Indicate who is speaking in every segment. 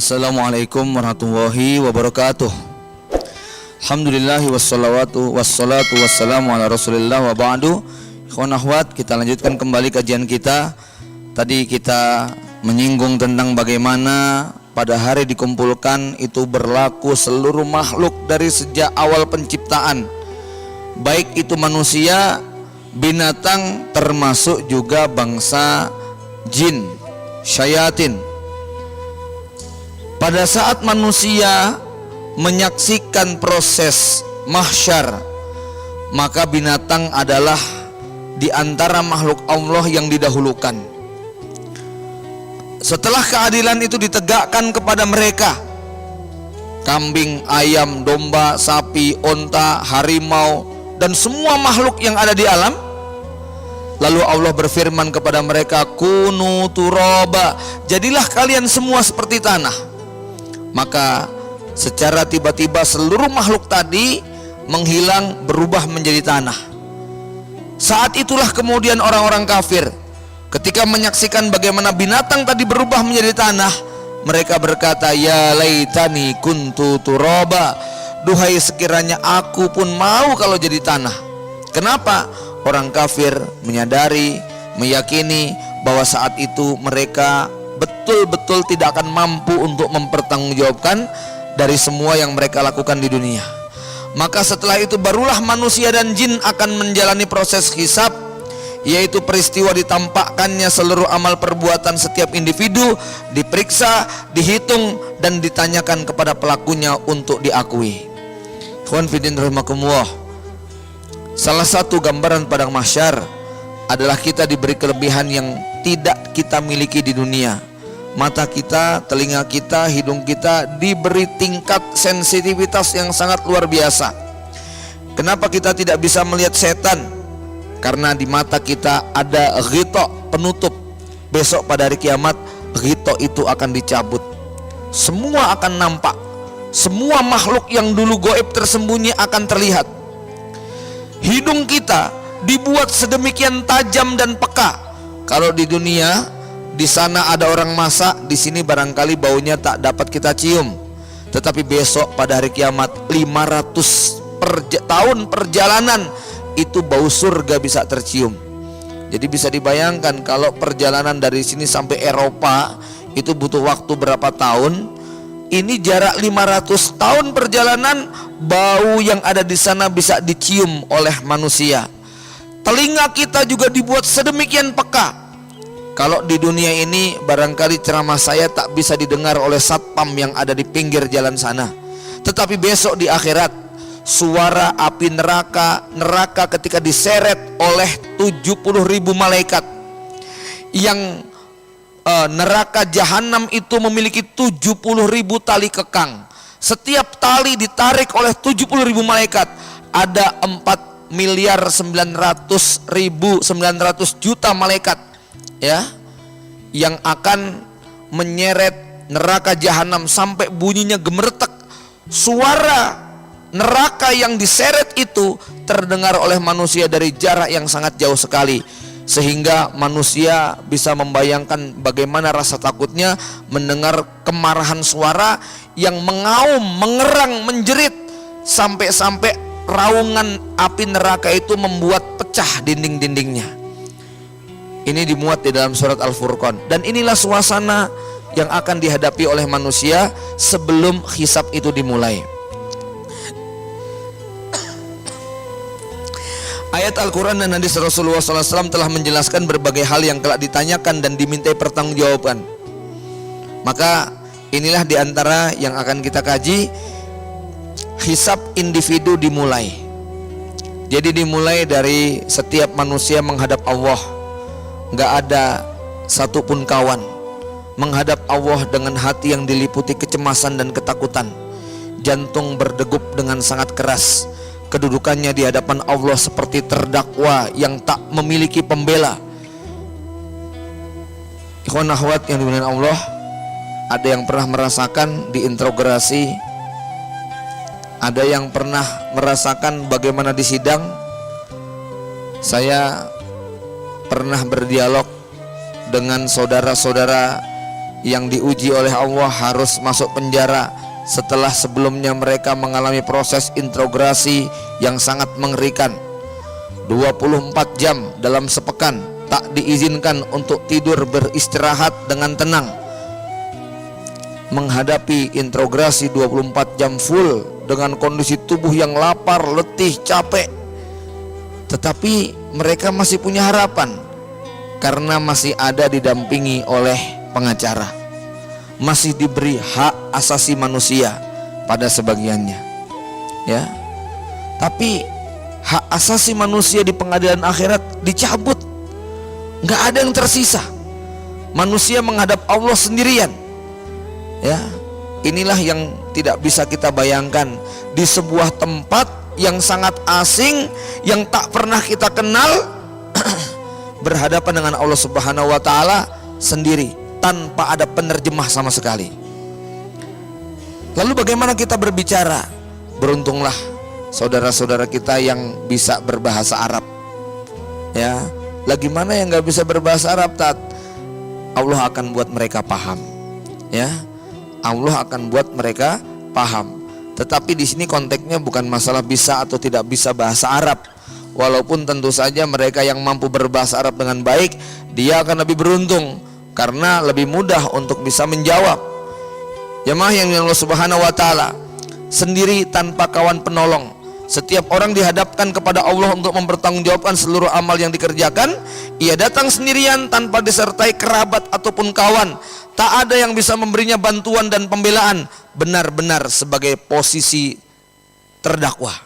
Speaker 1: Assalamualaikum warahmatullahi wabarakatuh. Alhamdulillahi wassalatu wassalamu ala rasulillah wa ba'du. Ikhwan akhwat, kita lanjutkan kembali kajian kita. Tadi kita menyinggung tentang bagaimana pada hari dikumpulkan itu berlaku seluruh makhluk dari sejak awal penciptaan, baik itu manusia, binatang, termasuk juga bangsa jin, syayatin. Pada saat manusia menyaksikan proses mahsyar, maka binatang adalah di antara makhluk Allah yang didahulukan. Setelah keadilan itu ditegakkan kepada mereka, kambing, ayam, domba, sapi, onta, harimau, dan semua makhluk yang ada di alam, lalu Allah berfirman kepada mereka, kunu turaba, jadilah kalian semua seperti tanah. Maka secara tiba-tiba seluruh makhluk tadi menghilang, berubah menjadi tanah. Saat itulah kemudian orang-orang kafir ketika menyaksikan bagaimana binatang tadi berubah menjadi tanah, mereka berkata, ya laitani kuntu turaba, duhai sekiranya aku pun mau kalau jadi tanah. Kenapa? Orang kafir menyadari, meyakini bahwa saat itu mereka betul-betul tidak akan mampu untuk mempertanggungjawabkan dari semua yang mereka lakukan di dunia. Maka setelah itu barulah manusia dan jin akan menjalani proses hisab, yaitu peristiwa ditampakkannya seluruh amal perbuatan setiap individu, diperiksa, dihitung, dan ditanyakan kepada pelakunya untuk diakui. Ikhwan fillah rahimakumullah, salah satu gambaran padang mahsyar adalah kita diberi kelebihan yang tidak kita miliki di dunia. Mata kita, telinga kita, hidung kita diberi tingkat sensitivitas yang sangat luar biasa. Kenapa kita tidak bisa melihat setan? Karena di mata kita ada ghita, penutup. Besok pada hari kiamat ghita itu akan dicabut. Semua akan nampak. Semua makhluk yang dulu gaib tersembunyi akan terlihat. Hidung kita dibuat sedemikian tajam dan peka. Kalau di dunia, di sana ada orang masak, di sini barangkali baunya tak dapat kita cium. Tetapi besok pada hari kiamat 500 tahun perjalanan itu bau surga bisa tercium. Jadi bisa dibayangkan kalau perjalanan dari sini sampai Eropa itu butuh waktu berapa tahun. Ini jarak 500 tahun perjalanan, bau yang ada di sana bisa dicium oleh manusia. Telinga kita juga dibuat sedemikian peka. Kalau di dunia ini barangkali ceramah saya tak bisa didengar oleh satpam yang ada di pinggir jalan sana. Tetapi besok di akhirat, suara api neraka ketika diseret oleh 70.000 malaikat. Yang neraka jahanam itu memiliki 70.000 tali kekang. Setiap tali ditarik oleh 70.000 malaikat. Ada 4.900.900 juta malaikat, ya, yang akan menyeret neraka jahanam sampai bunyinya gemeretek. Suara neraka yang diseret itu terdengar oleh manusia dari jarak yang sangat jauh sekali, sehingga manusia bisa membayangkan bagaimana rasa takutnya mendengar kemarahan suara yang mengaum, mengerang, menjerit, sampai-sampai raungan api neraka itu membuat pecah dinding-dindingnya. Ini dimuat di dalam surat Al-Furqan. Dan inilah suasana yang akan dihadapi oleh manusia sebelum hisab itu dimulai. Ayat Al-Quran dan hadis Rasulullah SAW telah menjelaskan berbagai hal yang kelak ditanyakan dan dimintai pertanggungjawaban. Maka inilah diantara yang akan kita kaji. Hisab individu dimulai. Jadi dimulai dari setiap manusia menghadap Allah. Gak ada satupun kawan menghadap Allah dengan hati yang diliputi kecemasan dan ketakutan. Jantung berdegup dengan sangat keras. Kedudukannya di hadapan Allah seperti terdakwa yang tak memiliki pembela. Ikhwan akhwat yang dimuliakan Allah, ada yang pernah merasakan diinterogasi, ada yang pernah merasakan bagaimana di sidang. Saya pernah berdialog dengan saudara-saudara yang diuji oleh Allah harus masuk penjara setelah sebelumnya mereka mengalami proses introgasi yang sangat mengerikan. 24 jam dalam sepekan tak diizinkan untuk tidur beristirahat dengan tenang. Menghadapi introgasi 24 jam full dengan kondisi tubuh yang lapar, letih, capek. Tetapi mereka masih punya harapan karena masih ada didampingi oleh pengacara, masih diberi hak asasi manusia pada sebagiannya, ya. Tapi hak asasi manusia di pengadilan akhirat dicabut, nggak ada yang tersisa. Manusia menghadap Allah sendirian, ya. Inilah yang tidak bisa kita bayangkan di sebuah tempat yang sangat asing, yang tak pernah kita kenal, berhadapan dengan Allah Subhanahu wa Ta'ala sendiri tanpa ada penerjemah sama sekali. Lalu bagaimana kita berbicara? Beruntunglah saudara-saudara kita yang bisa berbahasa Arab, ya. Lagi mana yang nggak bisa berbahasa Arab, Tat? Allah akan buat mereka paham, ya. Allah akan buat mereka paham. Tetapi di sini konteksnya bukan masalah bisa atau tidak bisa bahasa Arab. Walaupun tentu saja mereka yang mampu berbahasa Arab dengan baik, dia akan lebih beruntung karena lebih mudah untuk bisa menjawab. Jemaah yang Allah Subhanahu wa Ta'ala, sendiri tanpa kawan penolong. Setiap orang dihadapkan kepada Allah untuk mempertanggungjawabkan seluruh amal yang dikerjakan. Ia datang sendirian tanpa disertai kerabat ataupun kawan. Tak ada yang bisa memberinya bantuan dan pembelaan, benar-benar sebagai posisi terdakwa.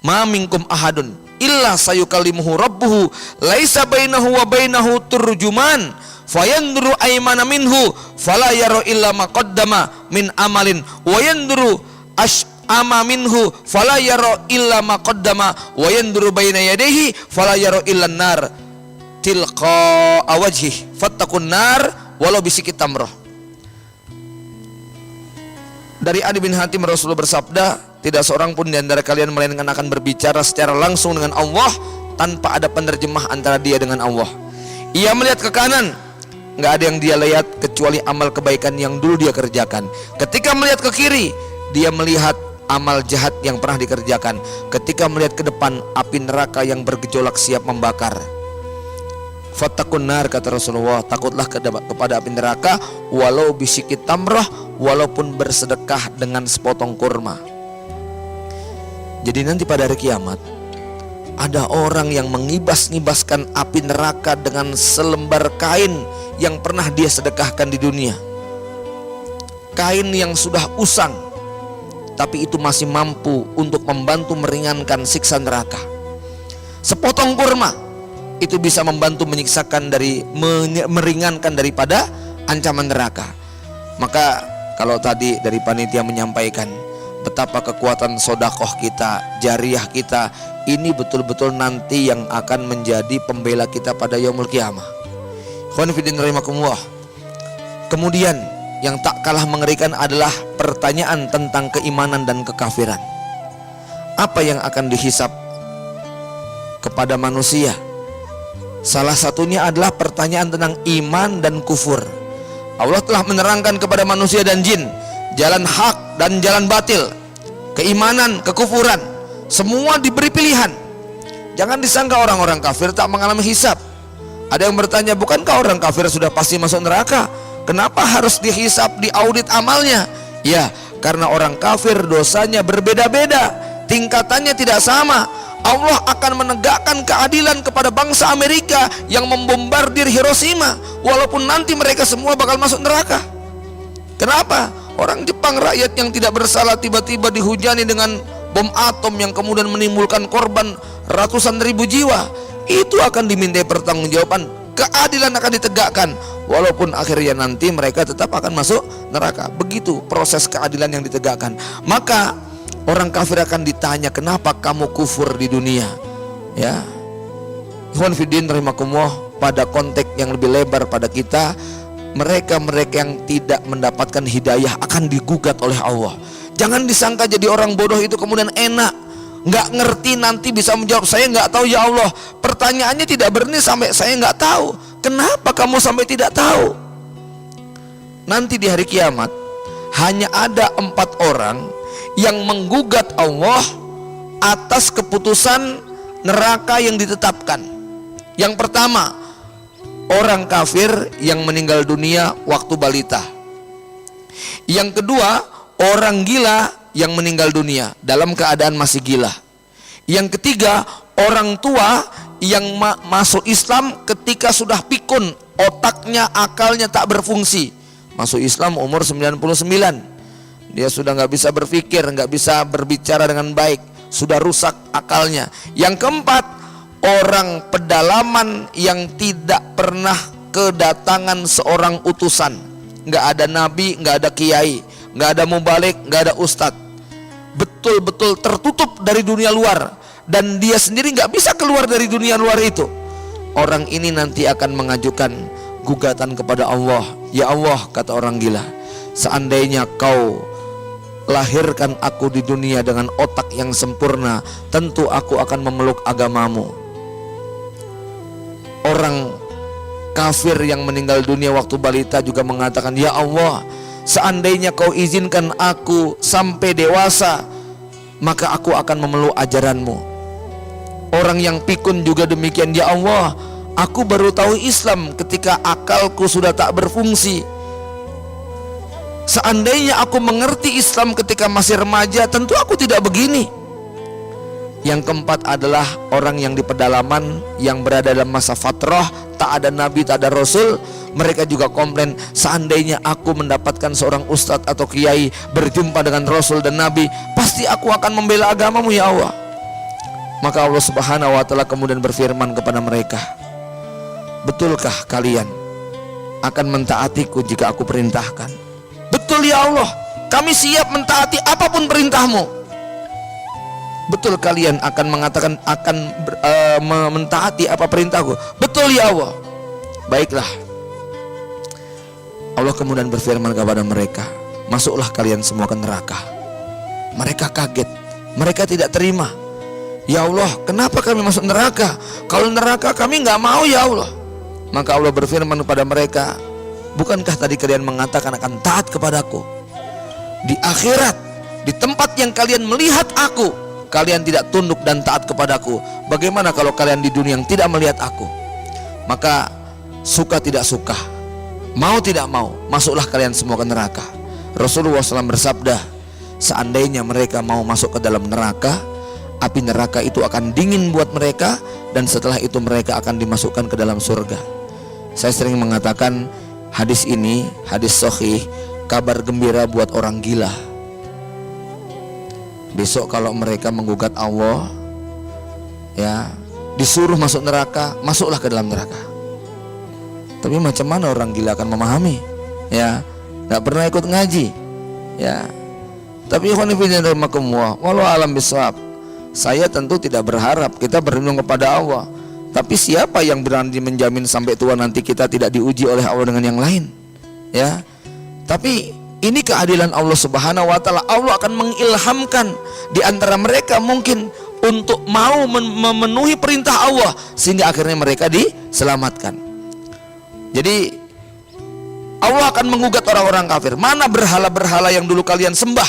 Speaker 1: Ma minkum ahadun illa sayukallimuhu rabbuhu laisa bainahu wa bainahu turjuman fayanduru aymana minhu fala yara illa ma qaddama min amalin wa yanduru ama minhu fala yara illa ma qaddama wa yanduru baina yadayhi fala yara illa nar tilqa wajhi fattaqun nar walau bisikit tamrah. Dari Adi bin Hatim, Rasulullah bersabda, tidak seorang pun di antara kalian melainkan akan berbicara secara langsung dengan Allah tanpa ada penerjemah antara dia dengan Allah. Ia melihat ke kanan, nggak ada yang dia lihat kecuali amal kebaikan yang dulu dia kerjakan. Ketika melihat ke kiri, dia melihat amal jahat yang pernah dikerjakan. Ketika melihat ke depan, api neraka yang bergejolak siap membakar. Fattaqun nar, kata Rasulullah, takutlah kepada api neraka walau bisikit tamrah, walaupun bersedekah dengan sepotong kurma. Jadi nanti pada hari kiamat ada orang yang mengibas-ngibaskan api neraka dengan selembar kain yang pernah dia sedekahkan di dunia. Kain yang sudah usang, tapi itu masih mampu untuk membantu meringankan siksa neraka. Sepotong kurma itu bisa membantu meringankan daripada ancaman neraka. Maka kalau tadi dari panitia menyampaikan betapa kekuatan sodakoh kita, jariah kita, ini betul-betul nanti yang akan menjadi pembela kita pada yaumul qiyamah. Khonifidin rahimakumullah. Kemudian yang tak kalah mengerikan adalah pertanyaan tentang keimanan dan kekafiran. Apa yang akan dihisap kepada manusia? Salah satunya adalah pertanyaan tentang iman dan kufur. Allah telah menerangkan kepada manusia dan jin jalan hak dan jalan batil, keimanan, kekufuran, semua diberi pilihan. Jangan disangka orang-orang kafir tak mengalami hisab. Ada yang bertanya, bukankah orang kafir sudah pasti masuk neraka? Kenapa harus dihisab, diaudit amalnya? Ya, karena orang kafir dosanya berbeda-beda, tingkatannya tidak sama. Allah akan menegakkan keadilan kepada bangsa Amerika yang membombardir Hiroshima, walaupun nanti mereka semua bakal masuk neraka. Kenapa? Orang Jepang, rakyat yang tidak bersalah, tiba-tiba dihujani dengan bom atom yang kemudian menimbulkan korban ratusan ribu jiwa. Itu akan dimintai pertanggungjawaban, keadilan akan ditegakkan, walaupun akhirnya nanti mereka tetap akan masuk neraka. Begitu proses keadilan yang ditegakkan. Maka orang kafir akan ditanya, kenapa kamu kufur di dunia? Ya, ikhwan fiddin rahimakumullah, pada konteks yang lebih lebar pada kita, mereka-mereka yang tidak mendapatkan hidayah akan digugat oleh Allah. Jangan disangka jadi orang bodoh itu kemudian enak, nggak ngerti nanti bisa menjawab, saya nggak tahu ya Allah. Pertanyaannya tidak berhenti sampai saya nggak tahu. Kenapa kamu sampai tidak tahu? nanti di hari kiamat hanya ada 4 orang yang menggugat Allah atas keputusan neraka yang ditetapkan. Yang pertama, orang kafir yang meninggal dunia waktu balita. Yang kedua, orang gila yang meninggal dunia dalam keadaan masih gila. Yang ketiga, orang tua yang masuk Islam ketika sudah pikun, otaknya, akalnya tak berfungsi. Masuk Islam umur 99, dia sudah nggak bisa berpikir, nggak bisa berbicara dengan baik, sudah rusak akalnya. Yang keempat, orang pedalaman yang tidak pernah kedatangan seorang utusan, nggak ada nabi, nggak ada kiai, nggak ada mubalik, nggak ada ustadz, betul-betul tertutup dari dunia luar, dan dia sendiri nggak bisa keluar dari dunia luar itu. Orang ini nanti akan mengajukan gugatan kepada Allah. Ya Allah, kata orang gila, seandainya kau lahirkan aku di dunia dengan otak yang sempurna, tentu aku akan memeluk agamamu. Orang kafir yang meninggal dunia waktu balita juga mengatakan, ya Allah, seandainya kau izinkan aku sampai dewasa, maka aku akan memeluk ajaranmu. Orang yang pikun juga demikian, ya Allah, aku baru tahu Islam ketika akalku sudah tak berfungsi. Seandainya aku mengerti Islam ketika masih remaja, tentu aku tidak begini. Yang keempat adalah orang yang di pedalaman, yang berada dalam masa fatrah, tak ada nabi, tak ada rasul. Mereka juga komplain, seandainya aku mendapatkan seorang ustadz atau kiai, berjumpa dengan rasul dan nabi, pasti aku akan membela agamamu ya Allah. Maka Allah Subhanahu wa ta'ala kemudian berfirman kepada mereka, betulkah kalian akan mentaatiku jika aku perintahkan? Betul ya Allah, kami siap mentaati apapun perintahmu. Betul kalian akan mengatakan akan mentaati apa perintahku? Betul ya Allah. Baiklah. Allah kemudian berfirman kepada mereka, masuklah kalian semua ke neraka. Mereka kaget, mereka tidak terima. Ya Allah, kenapa kami masuk neraka? Kalau neraka kami nggak mau ya Allah. Maka Allah berfirman kepada mereka, bukankah tadi kalian mengatakan akan taat kepadaku? Di akhirat, di tempat yang kalian melihat aku, kalian tidak tunduk dan taat kepadaku. Bagaimana kalau kalian di dunia yang tidak melihat aku? Maka suka tidak suka, mau tidak mau, masuklah kalian semua ke neraka. Rasulullah SAW bersabda, seandainya mereka mau masuk ke dalam neraka, api neraka itu akan dingin buat mereka, dan setelah itu mereka akan dimasukkan ke dalam surga. Saya sering mengatakan hadis ini, hadis sahih, kabar gembira buat orang gila. Besok kalau mereka menggugat Allah, ya, disuruh masuk neraka, masuklah ke dalam neraka. Tapi macam mana orang gila akan memahami? Ya, nggak pernah ikut ngaji, ya. Tapi walau alam bisawab, saya tentu tidak berharap kita berlindung kepada Allah. Tapi siapa yang berani menjamin sampai tua nanti kita tidak diuji oleh Allah dengan yang lain? Ya. Tapi ini keadilan Allah Subhanahu wa ta'ala. Allah akan mengilhamkan di antara mereka mungkin untuk mau memenuhi perintah Allah, sehingga akhirnya mereka diselamatkan. Jadi Allah akan menggugat orang-orang kafir. Mana berhala-berhala yang dulu kalian sembah?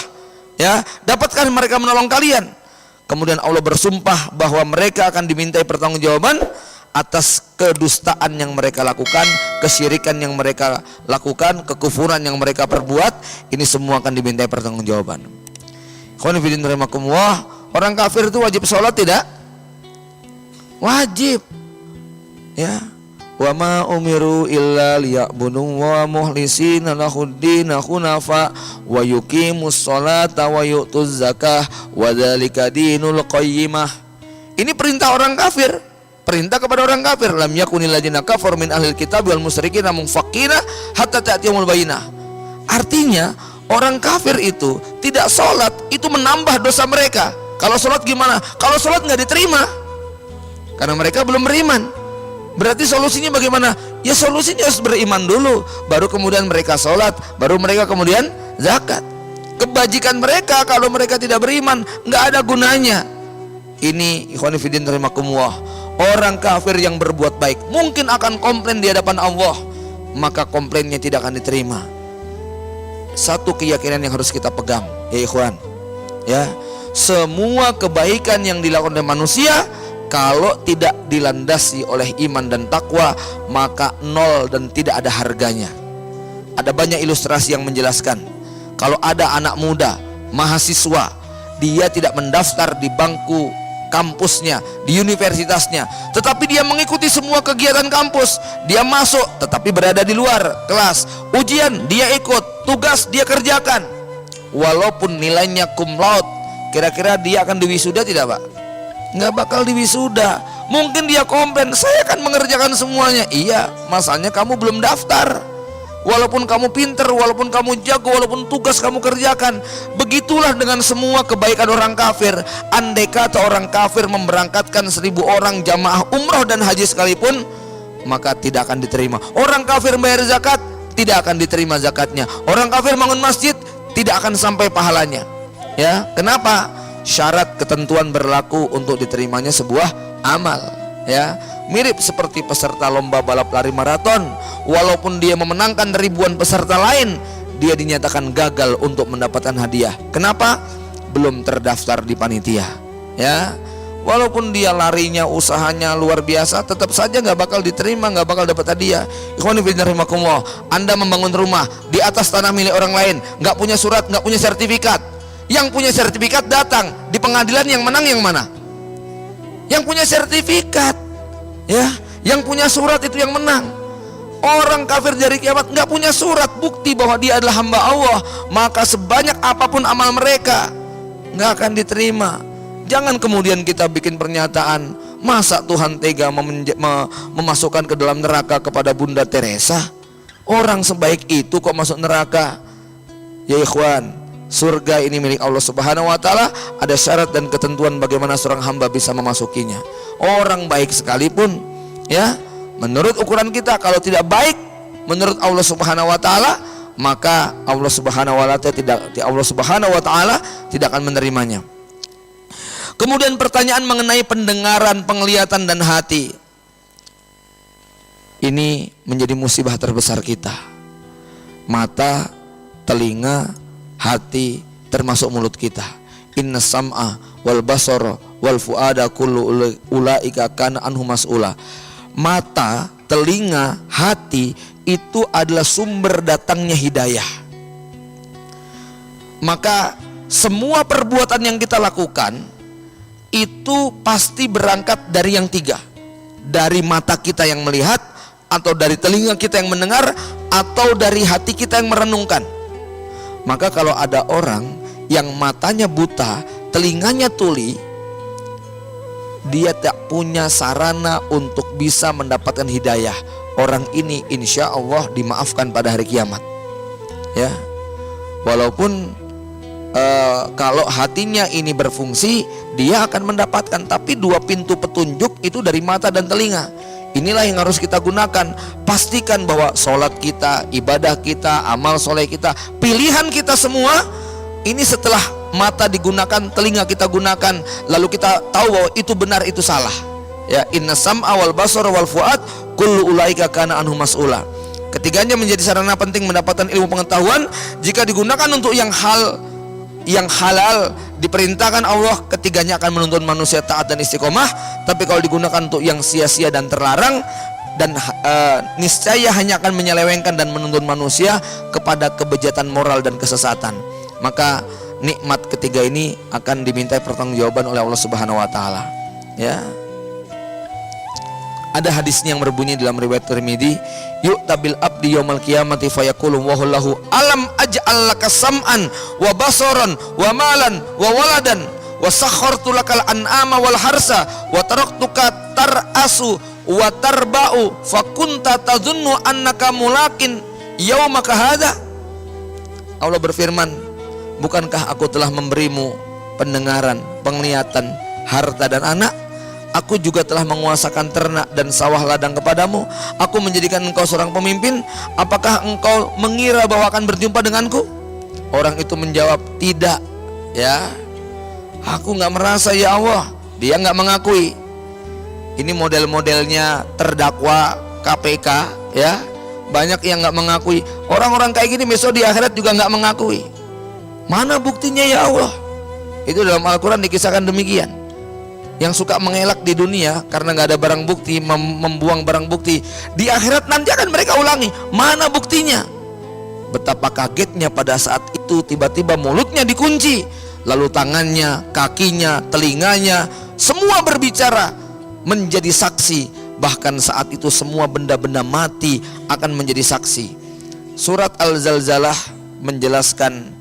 Speaker 1: Ya, dapatkah mereka menolong kalian? Kemudian Allah bersumpah bahwa mereka akan dimintai pertanggungjawaban atas kedustaan yang mereka lakukan, kesyirikan yang mereka lakukan, kekufuran yang mereka perbuat. Ini semua akan dimintai pertanggungjawaban. Orang kafir itu wajib sholat tidak? Wajib. Ya. Wa ma umiru illa liya'budu wa mukhlisina lahuddin hunafa wa yuqimus sholata wa yu'tuz zakah wa dzalika dinul qayyimah. Ini perintah orang kafir, perintah kepada orang kafir. Lam yakunil ladzina kafaru min ahlil kitab wal musyrikin munfaqina hatta ta'tiyahumul bayyinah. Artinya orang kafir itu tidak sholat, itu menambah dosa mereka. Kalau sholat gimana? Kalau sholat nggak diterima karena mereka belum beriman. Berarti solusinya bagaimana? Ya solusinya harus beriman dulu, baru kemudian mereka sholat, baru mereka kemudian zakat. Kebajikan mereka kalau mereka tidak beriman nggak ada gunanya. Ini ikhwan fillah rahimakumullah, orang kafir yang berbuat baik mungkin akan komplain di hadapan Allah, maka komplainnya tidak akan diterima. satu keyakinan yang harus kita pegang, ya ikhwan. Ya, semua kebaikan yang dilakukan oleh manusia kalau tidak dilandasi oleh iman dan takwa, maka nol dan tidak ada harganya. Ada banyak ilustrasi yang menjelaskan. Kalau ada anak muda, mahasiswa, dia tidak mendaftar di bangku kampusnya, di universitasnya, tetapi dia mengikuti semua kegiatan kampus, dia masuk tetapi berada di luar kelas, ujian dia ikut, tugas dia kerjakan, walaupun nilainya cum laude, kira-kira dia akan diwisuda tidak Pak? Nggak bakal diwisuda. Mungkin dia komplain, saya akan mengerjakan semuanya. Iya, masalahnya kamu belum daftar. Walaupun kamu pinter, walaupun kamu jago, walaupun tugas kamu kerjakan. Begitulah dengan semua kebaikan orang kafir. Andai kata orang kafir memberangkatkan 1000 orang jamaah umroh dan haji sekalipun, maka tidak akan diterima. Orang kafir bayar zakat, tidak akan diterima zakatnya. Orang kafir bangun masjid, tidak akan sampai pahalanya. Ya, kenapa? Syarat ketentuan berlaku untuk diterimanya sebuah amal. Ya, mirip seperti peserta lomba balap lari maraton. Walaupun dia memenangkan ribuan peserta lain, dia dinyatakan gagal untuk mendapatkan hadiah. Kenapa? Belum terdaftar di panitia. Ya, walaupun dia larinya, usahanya luar biasa, tetap saja nggak bakal diterima, nggak bakal dapat hadiah. Ikhwani fillah rahimakumullah, Anda membangun rumah di atas tanah milik orang lain, nggak punya surat, nggak punya sertifikat. Yang punya sertifikat datang di pengadilan, yang menang yang mana? Yang punya sertifikat, ya, yang punya surat itu yang menang. Orang kafir dari kiamat nggak punya surat bukti bahwa dia adalah hamba Allah, maka sebanyak apapun amal mereka nggak akan diterima. Jangan kemudian kita bikin pernyataan, masa Tuhan tega memasukkan ke dalam neraka kepada Bunda Teresa? Orang sebaik itu kok masuk neraka? Ya ikhwan, surga ini milik Allah Subhanahu wa taala, ada syarat dan ketentuan bagaimana seorang hamba bisa memasukinya. Orang baik sekalipun, ya, menurut ukuran kita, kalau tidak baik menurut Allah Subhanahu wa taala, maka Allah Subhanahu wa taala tidak akan menerimanya. Kemudian pertanyaan mengenai pendengaran, penglihatan dan hati. Ini menjadi musibah terbesar kita. Mata, telinga, hati, termasuk mulut kita. Inna sam'a wal basara wal fuada kullu ulaika kana anhu mas'ula. Mata, telinga, hati itu adalah sumber datangnya hidayah. Maka semua perbuatan yang kita lakukan itu pasti berangkat dari yang tiga. Dari mata kita yang melihat, atau dari telinga kita yang mendengar, atau dari hati kita yang merenungkan. Maka kalau ada orang yang matanya buta, telinganya tuli, dia tak punya sarana untuk bisa mendapatkan hidayah. Orang ini insya Allah dimaafkan pada hari kiamat. Ya, walaupun kalau hatinya ini berfungsi, dia akan mendapatkan. Tapi dua pintu petunjuk itu dari mata dan telinga. Inilah yang harus kita gunakan. Pastikan bahwa sholat kita, ibadah kita, amal soleh kita, pilihan kita semua ini setelah mata digunakan, telinga kita gunakan, lalu kita tahu bahwa itu benar, itu salah. Ya, inna sam'a wal basara wal fuad kullu ulaika kana anhu mas'ula. Ketiganya menjadi sarana penting mendapatkan ilmu pengetahuan. Jika digunakan untuk yang halal diperintahkan Allah, ketiganya akan menuntun manusia taat dan istiqomah. Tapi kalau digunakan untuk yang sia-sia dan terlarang, dan niscaya hanya akan menyelewengkan dan menuntun manusia kepada kebejatan moral dan kesesatan. Maka nikmat ketiga ini akan dimintai pertanggungjawaban oleh Allah Subhanahu wa taala. Ya. Ada hadisnya yang berbunyi dalam riwayat Tirmidzi, yu'tabil abdi yaumal qiyamati fayaqulu wa lahu alam aj'al laka sam'an wa basaran wa malan wa waladan wa sakhartu lakal an'ama wal harsa wa taraktuka tarasu wa tarba'u fa kunta tadhunnu annaka mulakin yaumaka hadza. Allah berfirman, bukankah aku telah memberimu pendengaran, penglihatan, harta dan anak? Aku juga telah menguasakan ternak dan sawah ladang kepadamu. Aku menjadikan engkau seorang pemimpin. Apakah engkau mengira bahwa akan berjumpa denganku? Orang itu menjawab, tidak. Ya, aku nggak merasa ya Allah. Dia nggak mengakui. Ini model-modelnya terdakwa KPK, ya. banyak yang nggak mengakui. Orang-orang kayak gini besok di akhirat juga nggak mengakui. Mana buktinya ya Allah? Itu dalam Al-Quran dikisahkan demikian. Yang suka mengelak di dunia karena nggak ada barang bukti, membuang barang bukti, di akhirat nanti akan mereka ulangi. Mana buktinya? Betapa kagetnya pada saat itu tiba-tiba mulutnya dikunci, lalu tangannya, kakinya, telinganya semua berbicara, menjadi saksi. Bahkan saat itu semua benda-benda mati akan menjadi saksi. Surat Al-Zalzalah menjelaskan,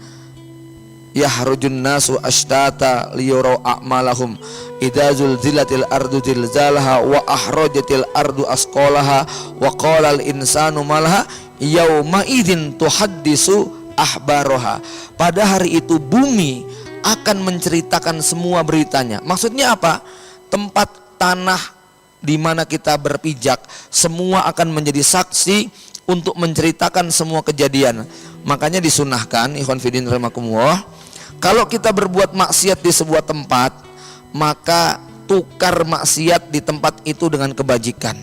Speaker 1: yahrujun nasu ashtata liyurau a'malahum idza zulzilatil ardu zilzalaha wa ahrajatil ardu asqalaha wa qala al insanu malaha yauma idzin tuhaddisu ahbaroha. Pada hari itu bumi akan menceritakan semua beritanya. Maksudnya apa? Tempat tanah di mana kita berpijak semua akan menjadi saksi untuk menceritakan semua kejadian. Makanya disunahkan, ikhwan fillah rahimakumullah, kalau kita berbuat maksiat di sebuah tempat, maka tukar maksiat di tempat itu dengan kebajikan.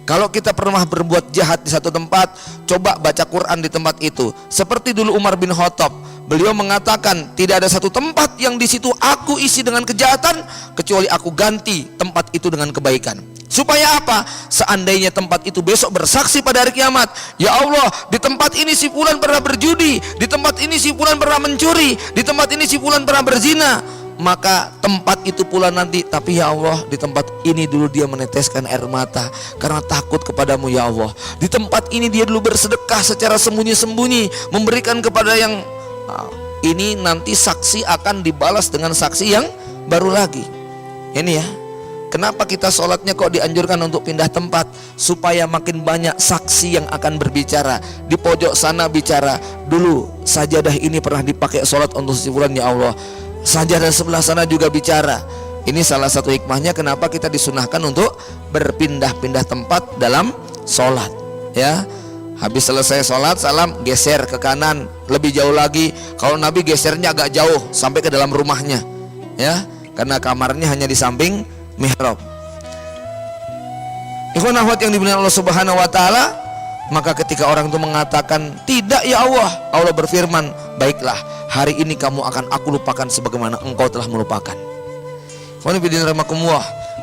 Speaker 1: Kalau kita pernah berbuat jahat di satu tempat, coba baca Quran di tempat itu. Seperti dulu Umar bin Khattab, beliau mengatakan, tidak ada satu tempat yang di situ aku isi dengan kejahatan kecuali aku ganti tempat itu dengan kebaikan. Supaya apa? Seandainya tempat itu besok bersaksi pada hari kiamat, ya Allah, di tempat ini si fulan pernah berjudi, di tempat ini si fulan pernah mencuri, di tempat ini si fulan pernah berzina, maka tempat itu pula nanti, tapi ya Allah, di tempat ini dulu dia meneteskan air mata karena takut kepadamu ya Allah. Di tempat ini dia dulu bersedekah secara sembunyi-sembunyi, memberikan kepada yang ini, nanti saksi akan dibalas dengan saksi yang baru lagi. Ini ya, kenapa kita sholatnya kok dianjurkan untuk pindah tempat? Supaya makin banyak saksi yang akan berbicara. Di pojok sana bicara, dulu sajadah ini pernah dipakai sholat untuk si fulan ya Allah. Sajadah sebelah sana juga bicara. Ini salah satu hikmahnya kenapa kita disunahkan untuk berpindah-pindah tempat dalam sholat. Ya, habis selesai sholat, salam, geser ke kanan, lebih jauh lagi. Kalau Nabi gesernya agak jauh sampai ke dalam rumahnya, ya, karena kamarnya hanya di samping mihrab. Ikhwan akhwat yang dimuliakan Allah Subhanahu wa taala, maka ketika orang itu mengatakan tidak ya Allah, Allah berfirman, baiklah, hari ini kamu akan aku lupakan sebagaimana engkau telah melupakan.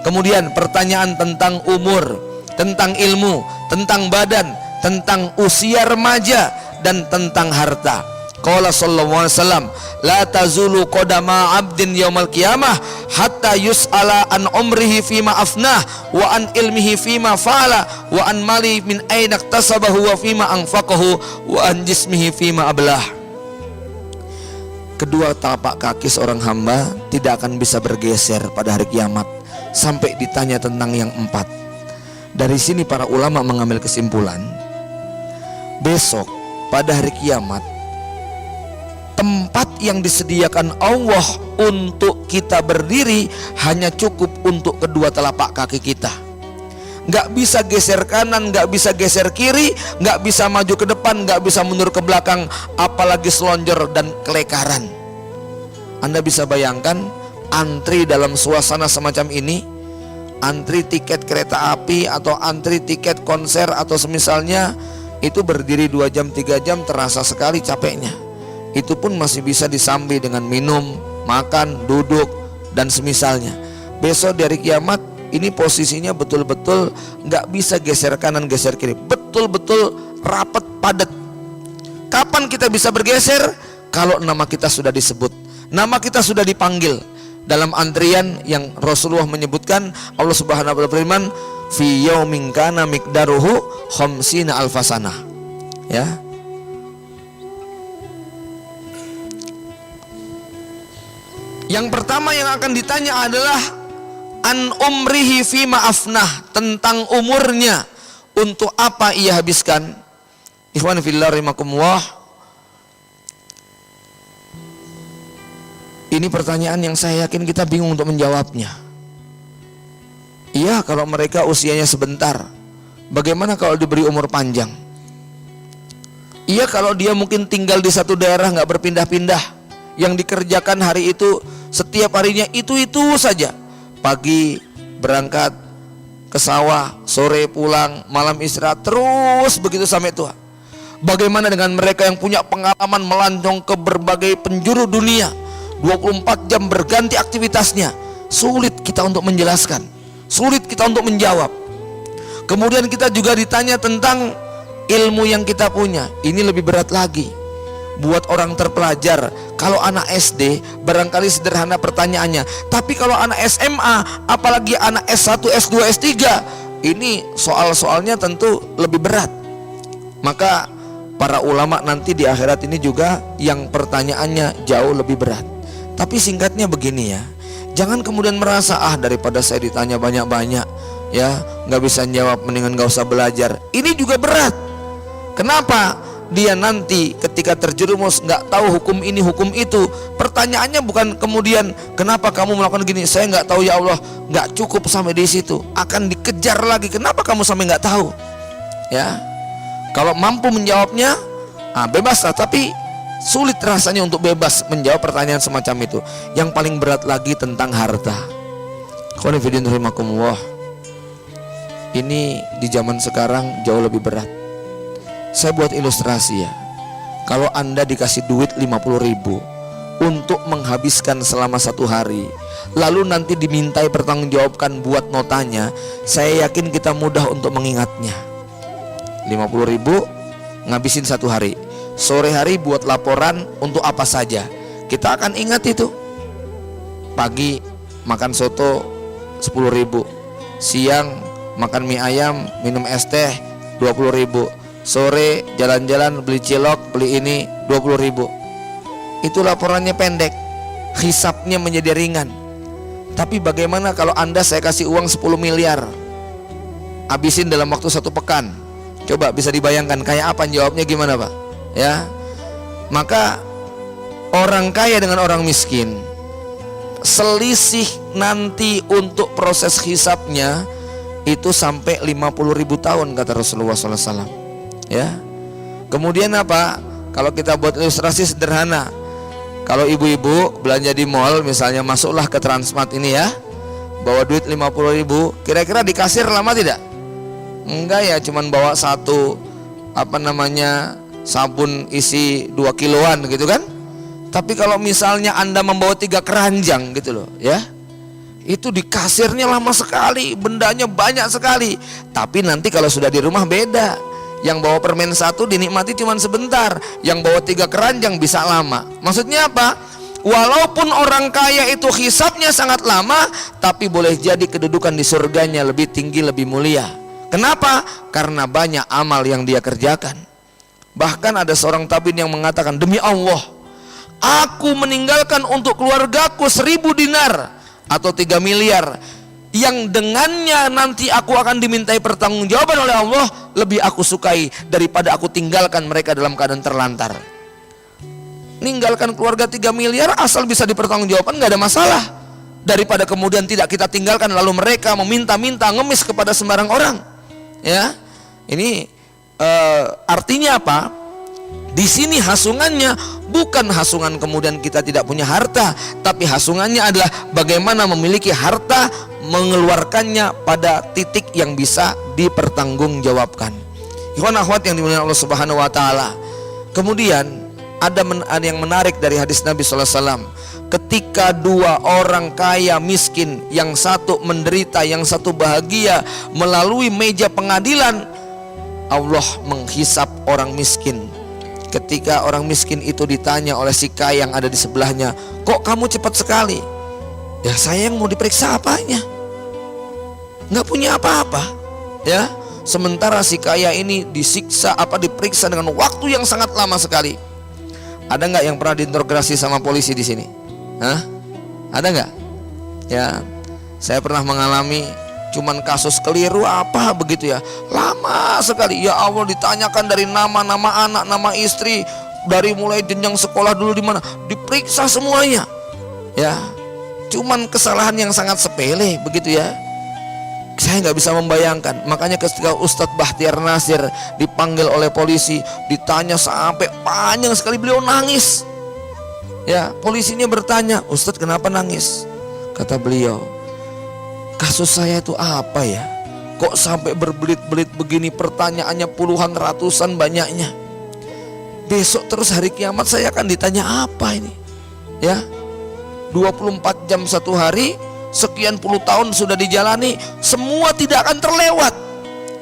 Speaker 1: Kemudian pertanyaan tentang umur, tentang ilmu, tentang badan, tentang usia remaja, dan tentang harta. Qala sallallahu alaihi wasallam, la tazulu qadama 'abdin yaumal qiyamah hatta yus'ala an umrihi fima afnah wa an ilmihi fima fa'ala wa an mali min aina iktasabahu wa fima anfaqahu wa an jismihi fima ablah. Kedua telapak kaki seorang hamba tidak akan bisa bergeser pada hari kiamat sampai ditanya tentang yang empat. Dari sini para ulama mengambil kesimpulan, besok pada hari kiamat tempat yang disediakan Allah untuk kita berdiri hanya cukup untuk kedua telapak kaki kita. Nggak bisa geser kanan, nggak bisa geser kiri, nggak bisa maju ke depan, nggak bisa mundur ke belakang, apalagi selonjor dan kelekaran. Anda bisa bayangkan antri dalam suasana semacam ini, antri tiket kereta api atau antri tiket konser atau semisalnya, itu berdiri 2 jam 3 jam terasa sekali capeknya. Itu pun masih bisa disambi dengan minum, makan, duduk, dan semisalnya. Besok dari kiamat ini posisinya betul-betul nggak bisa geser kanan geser kiri, betul-betul rapat padat. Kapan kita bisa bergeser? Kalau nama kita sudah disebut, nama kita sudah dipanggil dalam antrian yang Rasulullah menyebutkan. Allah Subhanahu wa taala berfirman, fi yaumin kana miqdaruhu khamsina alfasana. Ya, yang pertama yang akan ditanya adalah an umrihi fima afnah, tentang umurnya, untuk apa ia habiskan. Ikhwan fillah rahimakumullah, ini pertanyaan yang saya yakin kita bingung untuk menjawabnya. Iya, kalau mereka usianya sebentar, bagaimana kalau diberi umur panjang? Iya, kalau dia mungkin tinggal di satu daerah nggak berpindah-pindah, yang dikerjakan hari itu setiap harinya itu saja. Pagi berangkat, ke sawah, sore pulang, malam istirahat, terus begitu sampai tua. Bagaimana dengan mereka yang punya pengalaman melancong ke berbagai penjuru dunia, 24 jam berganti aktivitasnya? Sulit kita untuk menjelaskan, sulit kita untuk menjawab. Kemudian kita juga ditanya tentang ilmu yang kita punya. Ini lebih berat lagi buat orang terpelajar. Kalau anak SD barangkali sederhana pertanyaannya, tapi kalau anak SMA, apalagi anak S1, S2, S3, ini soal-soalnya tentu lebih berat. Maka para ulama nanti di akhirat ini juga yang pertanyaannya jauh lebih berat. Tapi singkatnya begini ya, jangan kemudian merasa daripada saya ditanya banyak-banyak ya nggak bisa jawab, mendingan nggak usah belajar. Ini juga berat. Kenapa? Dia nanti ketika terjerumus nggak tahu hukum ini hukum itu, pertanyaannya bukan kemudian kenapa kamu melakukan gini, saya nggak tahu ya Allah, nggak cukup sampai di situ, akan dikejar lagi, kenapa kamu sampai nggak tahu? Ya, kalau mampu menjawabnya, bebas lah, tapi sulit rasanya untuk bebas menjawab pertanyaan semacam itu. Yang paling berat lagi tentang harta. Khonifidin rahimakumullah. Ini di zaman sekarang jauh lebih berat. Saya buat ilustrasi ya. Kalau Anda dikasih duit 50.000 untuk menghabiskan selama 1 hari, lalu nanti dimintai pertanggungjawabkan buat notanya, saya yakin kita mudah untuk mengingatnya. 50.000 ngabisin 1 hari. Sore hari buat laporan untuk apa saja, kita akan ingat itu. Pagi makan soto 10.000, siang makan mie ayam, minum es teh 20.000, sore jalan-jalan beli cilok, beli ini 20.000. Itu laporannya pendek, hisapnya menjadi ringan. Tapi bagaimana kalau Anda saya kasih uang 10 miliar, habisin dalam waktu 1 pekan? Coba bisa dibayangkan kayak apa jawabnya, gimana Pak? Ya, maka orang kaya dengan orang miskin, selisih nanti untuk proses hisapnya itu sampai 50.000 tahun kata Rasulullah SAW. Ya, kemudian apa? Kalau kita buat ilustrasi sederhana, kalau ibu-ibu belanja di mall misalnya, masuklah ke Transmart ini ya, bawa duit 50.000, kira-kira di kasir lama tidak? Enggak ya, cuman bawa satu sabun isi 2 kiloan gitu kan. Tapi kalau misalnya Anda membawa 3 keranjang gitu loh ya, itu di kasirnya lama sekali, bendanya banyak sekali. Tapi nanti kalau sudah di rumah beda. Yang bawa permen 1 dinikmati cuma sebentar, yang bawa 3 keranjang bisa lama. Maksudnya apa? Walaupun orang kaya itu hisapnya sangat lama, tapi boleh jadi kedudukan di surganya lebih tinggi, lebih mulia. Kenapa? Karena banyak amal yang dia kerjakan. Bahkan ada seorang tabiin yang mengatakan, demi Allah, aku meninggalkan untuk keluargaku 1.000 dinar atau 3 miliar yang dengannya nanti aku akan dimintai pertanggungjawaban oleh Allah, lebih aku sukai daripada aku tinggalkan mereka dalam keadaan terlantar. Ninggalkan keluarga 3 miliar asal bisa dipertanggungjawabkan nggak ada masalah, daripada kemudian tidak kita tinggalkan lalu mereka meminta-minta, ngemis kepada sembarang orang. Ya, ini artinya apa? Di sini hasungannya bukan hasungan kemudian kita tidak punya harta, tapi hasungannya adalah bagaimana memiliki harta, mengeluarkannya pada titik yang bisa dipertanggungjawabkan. Ikhwan akhwat yang dimuliakan Allah Subhanahu wa taala. Kemudian ada yang menarik dari hadis Nabi sallallahu alaihi wasallam. Ketika 2 orang kaya miskin, yang satu menderita, yang satu bahagia, melalui meja pengadilan, Allah menghisap orang miskin. Ketika orang miskin itu ditanya oleh si kaya yang ada di sebelahnya, kok kamu cepat sekali? Ya saya yang mau diperiksa apanya? Nggak punya apa-apa. Ya, sementara si kaya ini diperiksa dengan waktu yang sangat lama sekali. Ada nggak yang pernah diinterogasi sama polisi di sini? Hah? Ada nggak? Ya, saya pernah mengalami. Cuman kasus keliru apa begitu ya, lama sekali. Ya Allah, ditanyakan dari nama anak, nama istri, dari mulai jenjang sekolah dulu di mana, diperiksa semuanya. Ya, cuman kesalahan yang sangat sepele begitu ya. Saya nggak bisa membayangkan. Makanya ketika Ustadz Bahtiar Nasir dipanggil oleh polisi, ditanya sampai panjang sekali, beliau nangis. Ya, polisinya bertanya, Ustadz kenapa nangis? Kata beliau, kasus saya itu apa ya? Kok sampai berbelit-belit begini, pertanyaannya puluhan ratusan banyaknya. Besok terus hari kiamat saya akan ditanya apa ini? Ya, 24 jam satu hari, sekian puluh tahun sudah dijalani, semua tidak akan terlewat.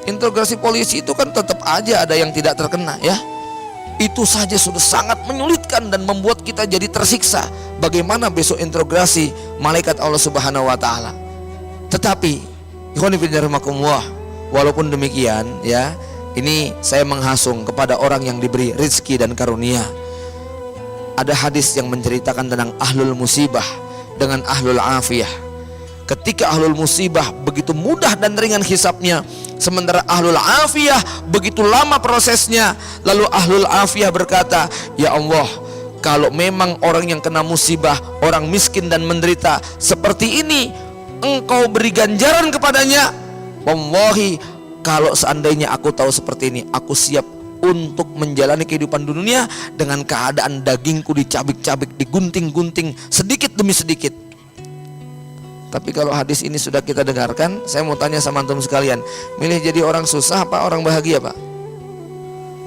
Speaker 1: Interogasi polisi itu kan tetap aja ada yang tidak terkena ya. Itu saja sudah sangat menyulitkan dan membuat kita jadi tersiksa. Bagaimana besok interogasi malaikat Allah Subhanahu wa taala. Tetapi walaupun demikian ya, ini saya menghasung kepada orang yang diberi rezeki dan karunia. Ada hadis yang menceritakan tentang ahlul musibah dengan ahlul afiyah. Ketika ahlul musibah begitu mudah dan ringan hisabnya, sementara ahlul afiyah begitu lama prosesnya. Lalu ahlul afiyah berkata, ya Allah, kalau memang orang yang kena musibah, orang miskin dan menderita seperti ini, Engkau beri ganjaran kepadanya. Wallahi, kalau seandainya aku tahu seperti ini, aku siap untuk menjalani kehidupan dunia dengan keadaan dagingku dicabik-cabik, digunting-gunting sedikit demi sedikit. Tapi kalau hadis ini sudah kita dengarkan, saya mau tanya sama antum sekalian, milih jadi orang susah apa orang bahagia, Pak?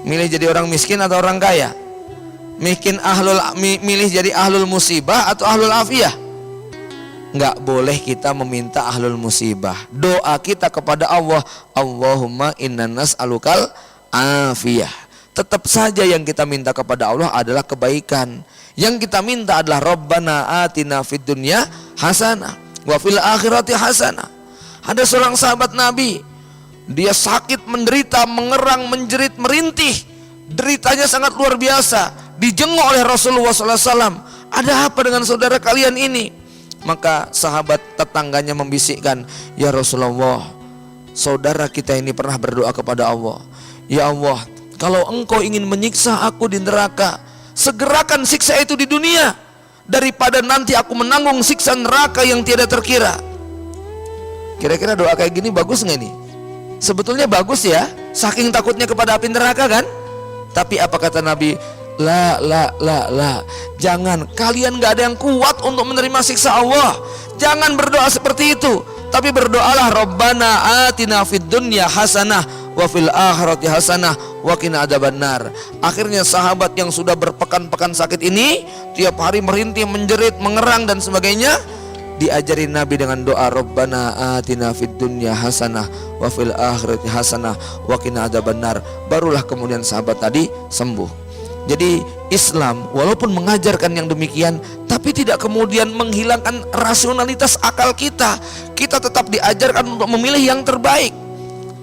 Speaker 1: Milih jadi orang miskin atau orang kaya? Milih jadi ahlul musibah atau ahlul afiyah? Enggak boleh kita meminta ahlul musibah. Doa kita kepada Allah, Allahumma inna nas'alukal afiyah. Tetap saja yang kita minta kepada Allah adalah kebaikan. Yang kita minta adalah Rabbana atina fid dunya hasanah wa fil akhirati hasanah. Ada seorang sahabat Nabi, dia sakit, menderita, mengerang, menjerit, merintih, deritanya sangat luar biasa, dijenguk oleh Rasulullah SAW. Ada apa dengan saudara kalian ini? Maka sahabat tetangganya membisikkan, ya Rasulullah, saudara kita ini pernah berdoa kepada Allah, ya Allah, kalau Engkau ingin menyiksa aku di neraka, segerakan siksa itu di dunia, daripada nanti aku menanggung siksa neraka yang tiada terkira. Kira-kira doa kayak gini bagus nggak nih? Sebetulnya bagus ya, saking takutnya kepada api neraka kan. Tapi apa kata Nabi? La, jangan, kalian gak ada yang kuat untuk menerima siksa Allah. Jangan berdoa seperti itu, tapi berdoalah Rabbana atina fid dunya hasanah wa fil akhirati hasanah wa qina adzabannar. Akhirnya sahabat yang sudah berpekan-pekan sakit ini, tiap hari merintih, menjerit, mengerang dan sebagainya, diajari Nabi dengan doa Rabbana atina fid dunya hasanah wa fil akhirati hasanah wa qina adzabannar. Barulah kemudian sahabat tadi sembuh. Jadi Islam walaupun mengajarkan yang demikian, tapi tidak kemudian menghilangkan rasionalitas akal kita. Kita tetap diajarkan untuk memilih yang terbaik.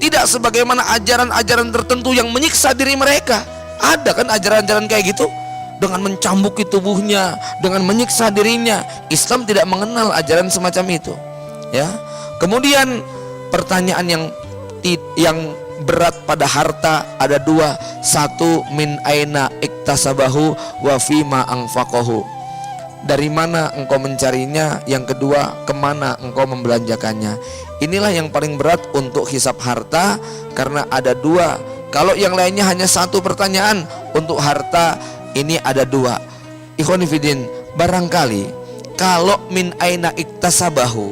Speaker 1: Tidak sebagaimana ajaran-ajaran tertentu yang menyiksa diri mereka. Ada kan ajaran-ajaran kayak gitu, dengan mencambuki tubuhnya, dengan menyiksa dirinya. Islam tidak mengenal ajaran semacam itu. Ya. Kemudian pertanyaan yang berat pada harta ada dua. Satu, min aina iktasabahu wa fima anfaqahu. Dari mana engkau mencarinya? Yang kedua, kemana engkau membelanjakannya? Inilah yang paling berat untuk hisab harta, karena ada dua. Kalau yang lainnya hanya satu pertanyaan, untuk harta ini ada dua. Ikhwani fillah, barangkali kalau min aina iktasabahu,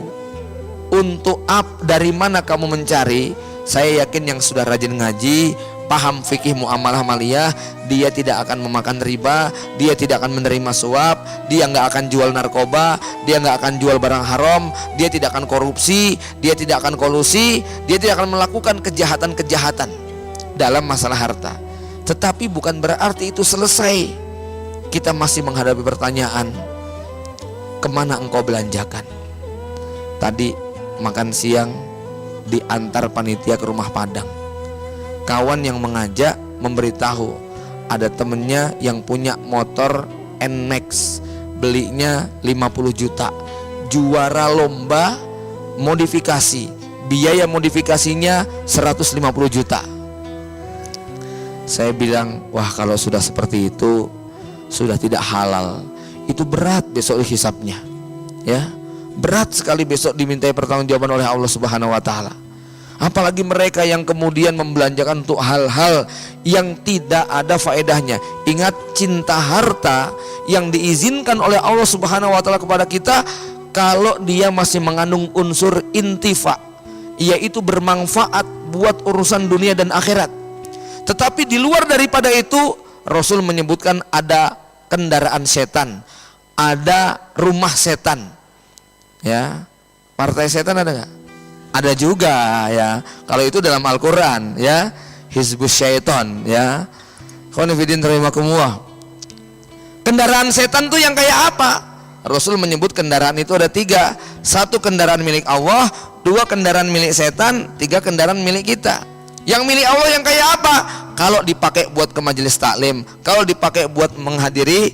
Speaker 1: untuk dari mana kamu mencari, saya yakin yang sudah rajin ngaji, paham fikih muamalah maliyah, dia tidak akan memakan riba, dia tidak akan menerima suap, dia nggak akan jual narkoba, dia nggak akan jual barang haram, dia tidak akan korupsi, dia tidak akan kolusi, dia tidak akan melakukan kejahatan-kejahatan dalam masalah harta. Tetapi bukan berarti itu selesai. Kita masih menghadapi pertanyaan, kemana engkau belanjakan? Tadi makan siang diantar panitia ke rumah Padang. Kawan yang mengajak memberitahu ada temennya yang punya motor NMAX, belinya 50 juta, juara lomba modifikasi, biaya modifikasinya 150 juta. Saya bilang, wah kalau sudah seperti itu sudah tidak halal. Itu berat besok hisabnya, ya. Berat sekali besok dimintai pertanggungjawaban oleh Allah Subhanahu wa taala. Apalagi mereka yang kemudian membelanjakan untuk hal-hal yang tidak ada faedahnya. Ingat, cinta harta yang diizinkan oleh Allah Subhanahu wa taala kepada kita kalau dia masih mengandung unsur intifa, yaitu bermanfaat buat urusan dunia dan akhirat. Tetapi di luar daripada itu, Rasul menyebutkan ada kendaraan setan, ada rumah setan. Ya, partai setan ada nggak? Ada juga ya. Kalau itu dalam Al-Quran ya, Hizbus Syaiton ya. Khonifidin rahimakumullah. Kendaraan setan tuh yang kayak apa? Rasul menyebut kendaraan itu ada 3. 1 kendaraan milik Allah, 2 kendaraan milik setan, 3 kendaraan milik kita. Yang milik Allah yang kayak apa? Kalau dipakai buat ke majelis taklim, kalau dipakai buat menghadiri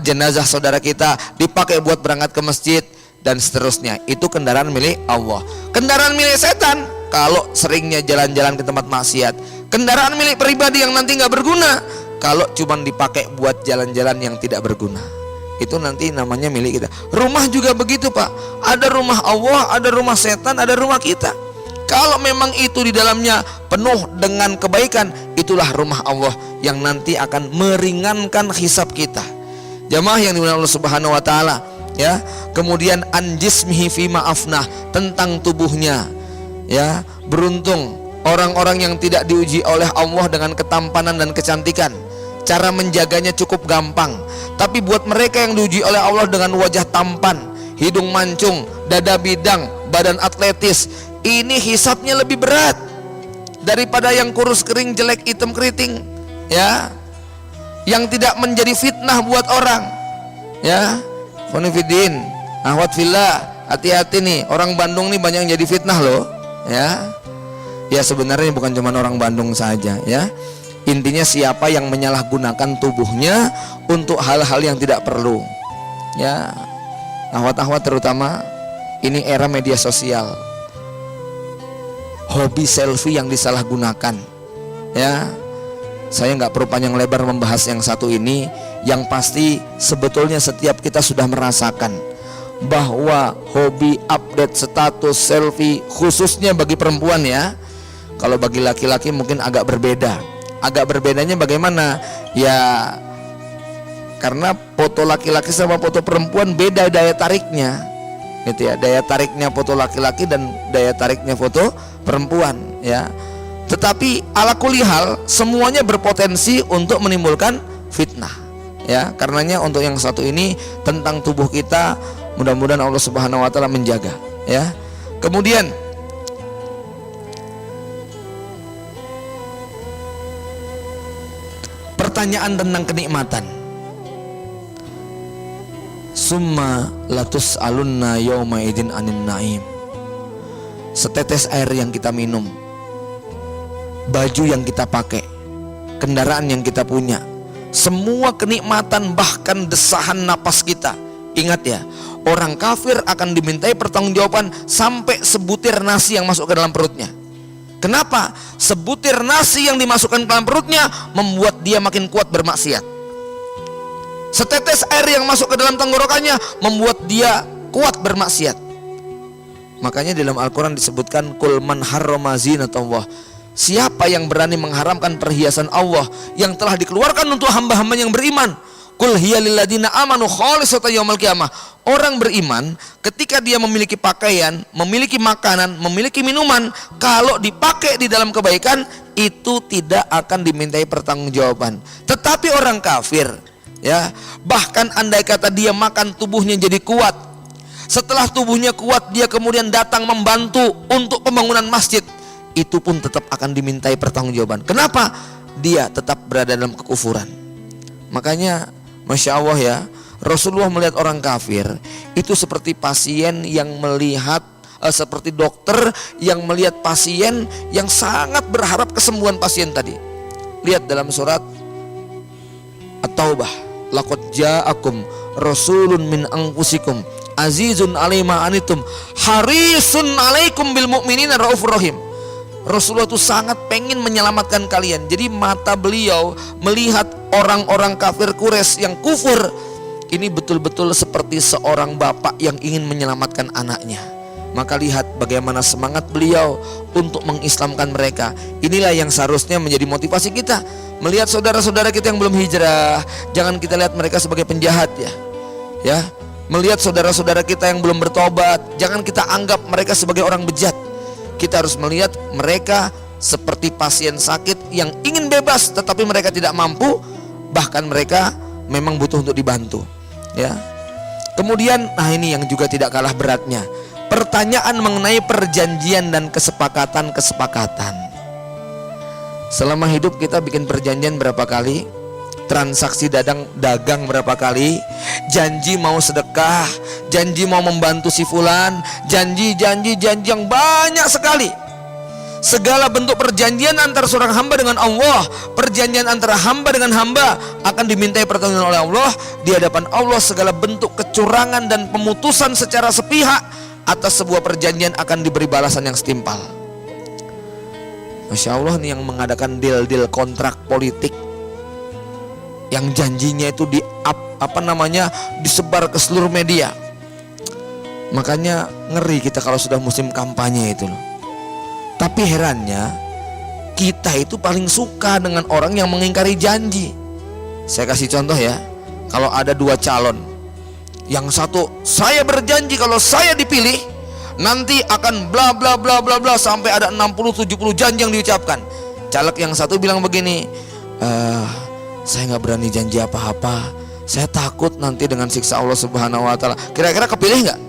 Speaker 1: jenazah saudara kita, dipakai buat berangkat ke masjid dan seterusnya, itu kendaraan milik Allah. Kendaraan milik setan, kalau seringnya jalan-jalan ke tempat maksiat. Kendaraan milik pribadi yang nanti nggak berguna, kalau cuman dipakai buat jalan-jalan yang tidak berguna, itu nanti namanya milik kita. Rumah juga begitu Pak, ada rumah Allah, ada rumah setan, ada rumah kita. Kalau memang itu di dalamnya penuh dengan kebaikan, itulah rumah Allah yang nanti akan meringankan hisab kita. Jamaah yang dimuliakan Allah Subhanahu wa taala ya. Kemudian anjismihi fima afnah, tentang tubuhnya ya. Beruntung orang-orang yang tidak diuji oleh Allah dengan ketampanan dan kecantikan. Cara menjaganya cukup gampang. Tapi buat mereka yang diuji oleh Allah dengan wajah tampan, hidung mancung, dada bidang, badan atletis, ini hisabnya lebih berat daripada yang kurus kering, jelek, hitam keriting ya, yang tidak menjadi fitnah buat orang ya. Khonifidin, ahwat fillah, hati-hati nih, orang Bandung nih banyak yang jadi fitnah loh ya. Ya sebenarnya bukan cuma orang Bandung saja ya. Intinya siapa yang menyalahgunakan tubuhnya untuk hal-hal yang tidak perlu ya. Ahwat-ahwat terutama, ini era media sosial, hobi selfie yang disalahgunakan ya. Saya nggak perlu panjang lebar membahas yang satu ini. Yang pasti sebetulnya setiap kita sudah merasakan bahwa hobi update status selfie, khususnya bagi perempuan ya. Kalau bagi laki-laki mungkin agak berbeda. Agak berbedanya bagaimana? Ya karena foto laki-laki sama foto perempuan beda daya tariknya gitu ya. Daya tariknya foto laki-laki dan daya tariknya foto perempuan ya. Tetapi ala kulli hal semuanya berpotensi untuk menimbulkan fitnah ya. Karenanya untuk yang satu ini tentang tubuh kita, mudah-mudahan Allah Subhanahu wa taala menjaga ya. Kemudian pertanyaan tentang kenikmatan. Summa latus alunna yauma idin anin naim. Setetes air yang kita minum, baju yang kita pakai, kendaraan yang kita punya, semua kenikmatan bahkan desahan napas kita. Ingat ya, orang kafir akan dimintai pertanggungjawaban sampai sebutir nasi yang masuk ke dalam perutnya. Kenapa? Sebutir nasi yang dimasukkan ke dalam perutnya membuat dia makin kuat bermaksiat. Setetes air yang masuk ke dalam tenggorokannya membuat dia kuat bermaksiat. Makanya dalam Al-Quran disebutkan kul man harrama zinatallah, siapa yang berani mengharamkan perhiasan Allah yang telah dikeluarkan untuk hamba-hamba yang beriman. Kul hiya lilladzina amanu khalisatan yaumil qiyamah. Orang beriman ketika dia memiliki pakaian, memiliki makanan, memiliki minuman, kalau dipakai di dalam kebaikan itu tidak akan dimintai pertanggungjawaban. Tetapi orang kafir ya, bahkan andai kata dia makan tubuhnya jadi kuat, setelah tubuhnya kuat dia kemudian datang membantu untuk pembangunan masjid, itu pun tetap akan dimintai pertanggungjawaban. Kenapa? Dia tetap berada dalam kekufuran. Makanya Masya Allah ya, Rasulullah melihat orang kafir itu seperti pasien yang melihat seperti dokter yang melihat pasien yang sangat berharap kesembuhan pasien tadi. Lihat dalam surat At-Taubah, laqad ja'akum rasulun min anfusikum azizun alaima anitum harisun alaikum bil mu'minina raufur rahim. Rasulullah itu sangat pengen menyelamatkan kalian. Jadi mata beliau melihat orang-orang kafir Quraisy yang kufur ini betul-betul seperti seorang bapak yang ingin menyelamatkan anaknya. Maka lihat bagaimana semangat beliau untuk mengislamkan mereka. Inilah yang seharusnya menjadi motivasi kita. Melihat saudara-saudara kita yang belum hijrah, jangan kita lihat mereka sebagai penjahat ya. Melihat saudara-saudara kita yang belum bertobat, jangan kita anggap mereka sebagai orang bejat. kita harus melihat mereka seperti pasien sakit yang ingin bebas tetapi mereka tidak mampu, bahkan mereka memang butuh untuk dibantu, ya. Kemudian, nah ini yang juga tidak kalah beratnya, pertanyaan mengenai perjanjian dan kesepakatan. Selama hidup kita bikin perjanjian berapa kali, transaksi dagang berapa kali, janji mau sedekah, janji mau membantu si fulan, janji yang banyak sekali. Segala bentuk perjanjian antara seorang hamba dengan Allah, perjanjian antara hamba dengan hamba akan dimintai pertanggungjawaban oleh Allah di hadapan Allah. Segala bentuk kecurangan dan pemutusan secara sepihak atas sebuah perjanjian akan diberi balasan yang setimpal. Masya Allah nih yang mengadakan deal kontrak politik, yang janjinya itu disebar ke seluruh media. Makanya ngeri kita kalau sudah musim kampanye itu loh. Tapi herannya kita itu paling suka dengan orang yang mengingkari janji. Saya kasih contoh ya, kalau ada dua calon, yang satu saya berjanji kalau saya dipilih nanti akan bla bla bla bla bla sampai ada 60-70 janji yang diucapkan. Caleg yang satu bilang begini, saya nggak berani janji apa-apa, saya takut nanti dengan siksa Allah Subhanahu Wa Taala. Kira-kira kepilih nggak?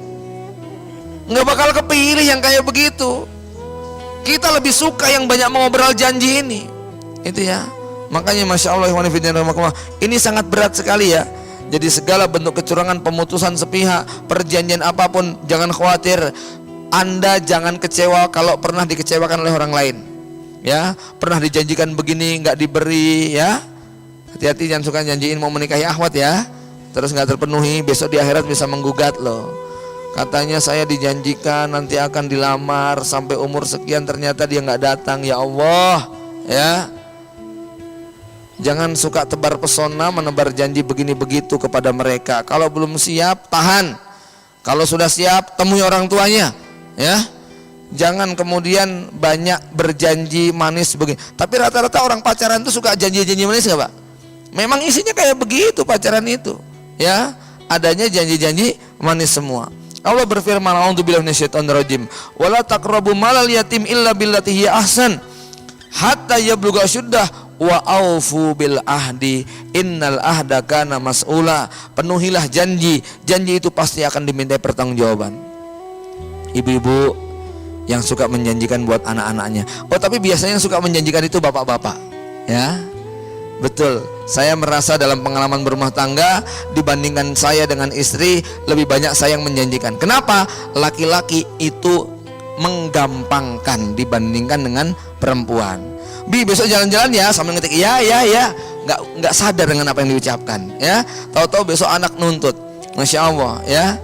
Speaker 1: Nggak bakal kepilih yang kayak begitu. Kita lebih suka yang banyak mengobrol janji ini, itu ya. Makanya Masya Allah, ini sangat berat sekali ya. Jadi segala bentuk kecurangan, pemutusan sepihak, perjanjian apapun, jangan khawatir. Anda jangan kecewa kalau pernah dikecewakan oleh orang lain, ya. Pernah dijanjikan begini nggak diberi, ya. Hati-hati, jangan suka janjiin mau menikahi akhwat ya, terus nggak terpenuhi, besok di akhirat bisa menggugat loh. Katanya saya dijanjikan nanti akan dilamar sampai umur sekian, ternyata dia nggak datang. Ya Allah, ya. Jangan suka tebar pesona, menebar janji begini begitu kepada mereka. Kalau belum siap, tahan. Kalau sudah siap, temui orang tuanya, ya. Jangan kemudian banyak berjanji manis begini. Tapi rata-rata orang pacaran itu suka janji-janji manis nggak Pak? Memang isinya kayak begitu pacaran itu, ya. Adanya janji-janji manis semua. Allah berfirman, a'udzubillahi minasyaitonir rajim, wala taqrabu malal yatim illa billati hiya ahsan hatta yablugha asyuddah wa aufu bil ahdi innal ahda kana mas'ula. Penuhilah janji, janji itu pasti akan dimintai pertanggungjawaban. Ibu-ibu yang suka menjanjikan buat anak-anaknya. Oh, tapi biasanya yang suka menjanjikan itu bapak-bapak, ya. Betul, saya merasa dalam pengalaman berumah tangga dibandingkan saya dengan istri, lebih banyak saya yang menjanjikan. Kenapa? Laki-laki itu menggampangkan dibandingkan dengan perempuan. Bi, besok jalan-jalan ya, sambil ngetik ya, nggak sadar dengan apa yang diucapkan, ya. Tahu-tahu besok anak nuntut, Masya Allah, ya.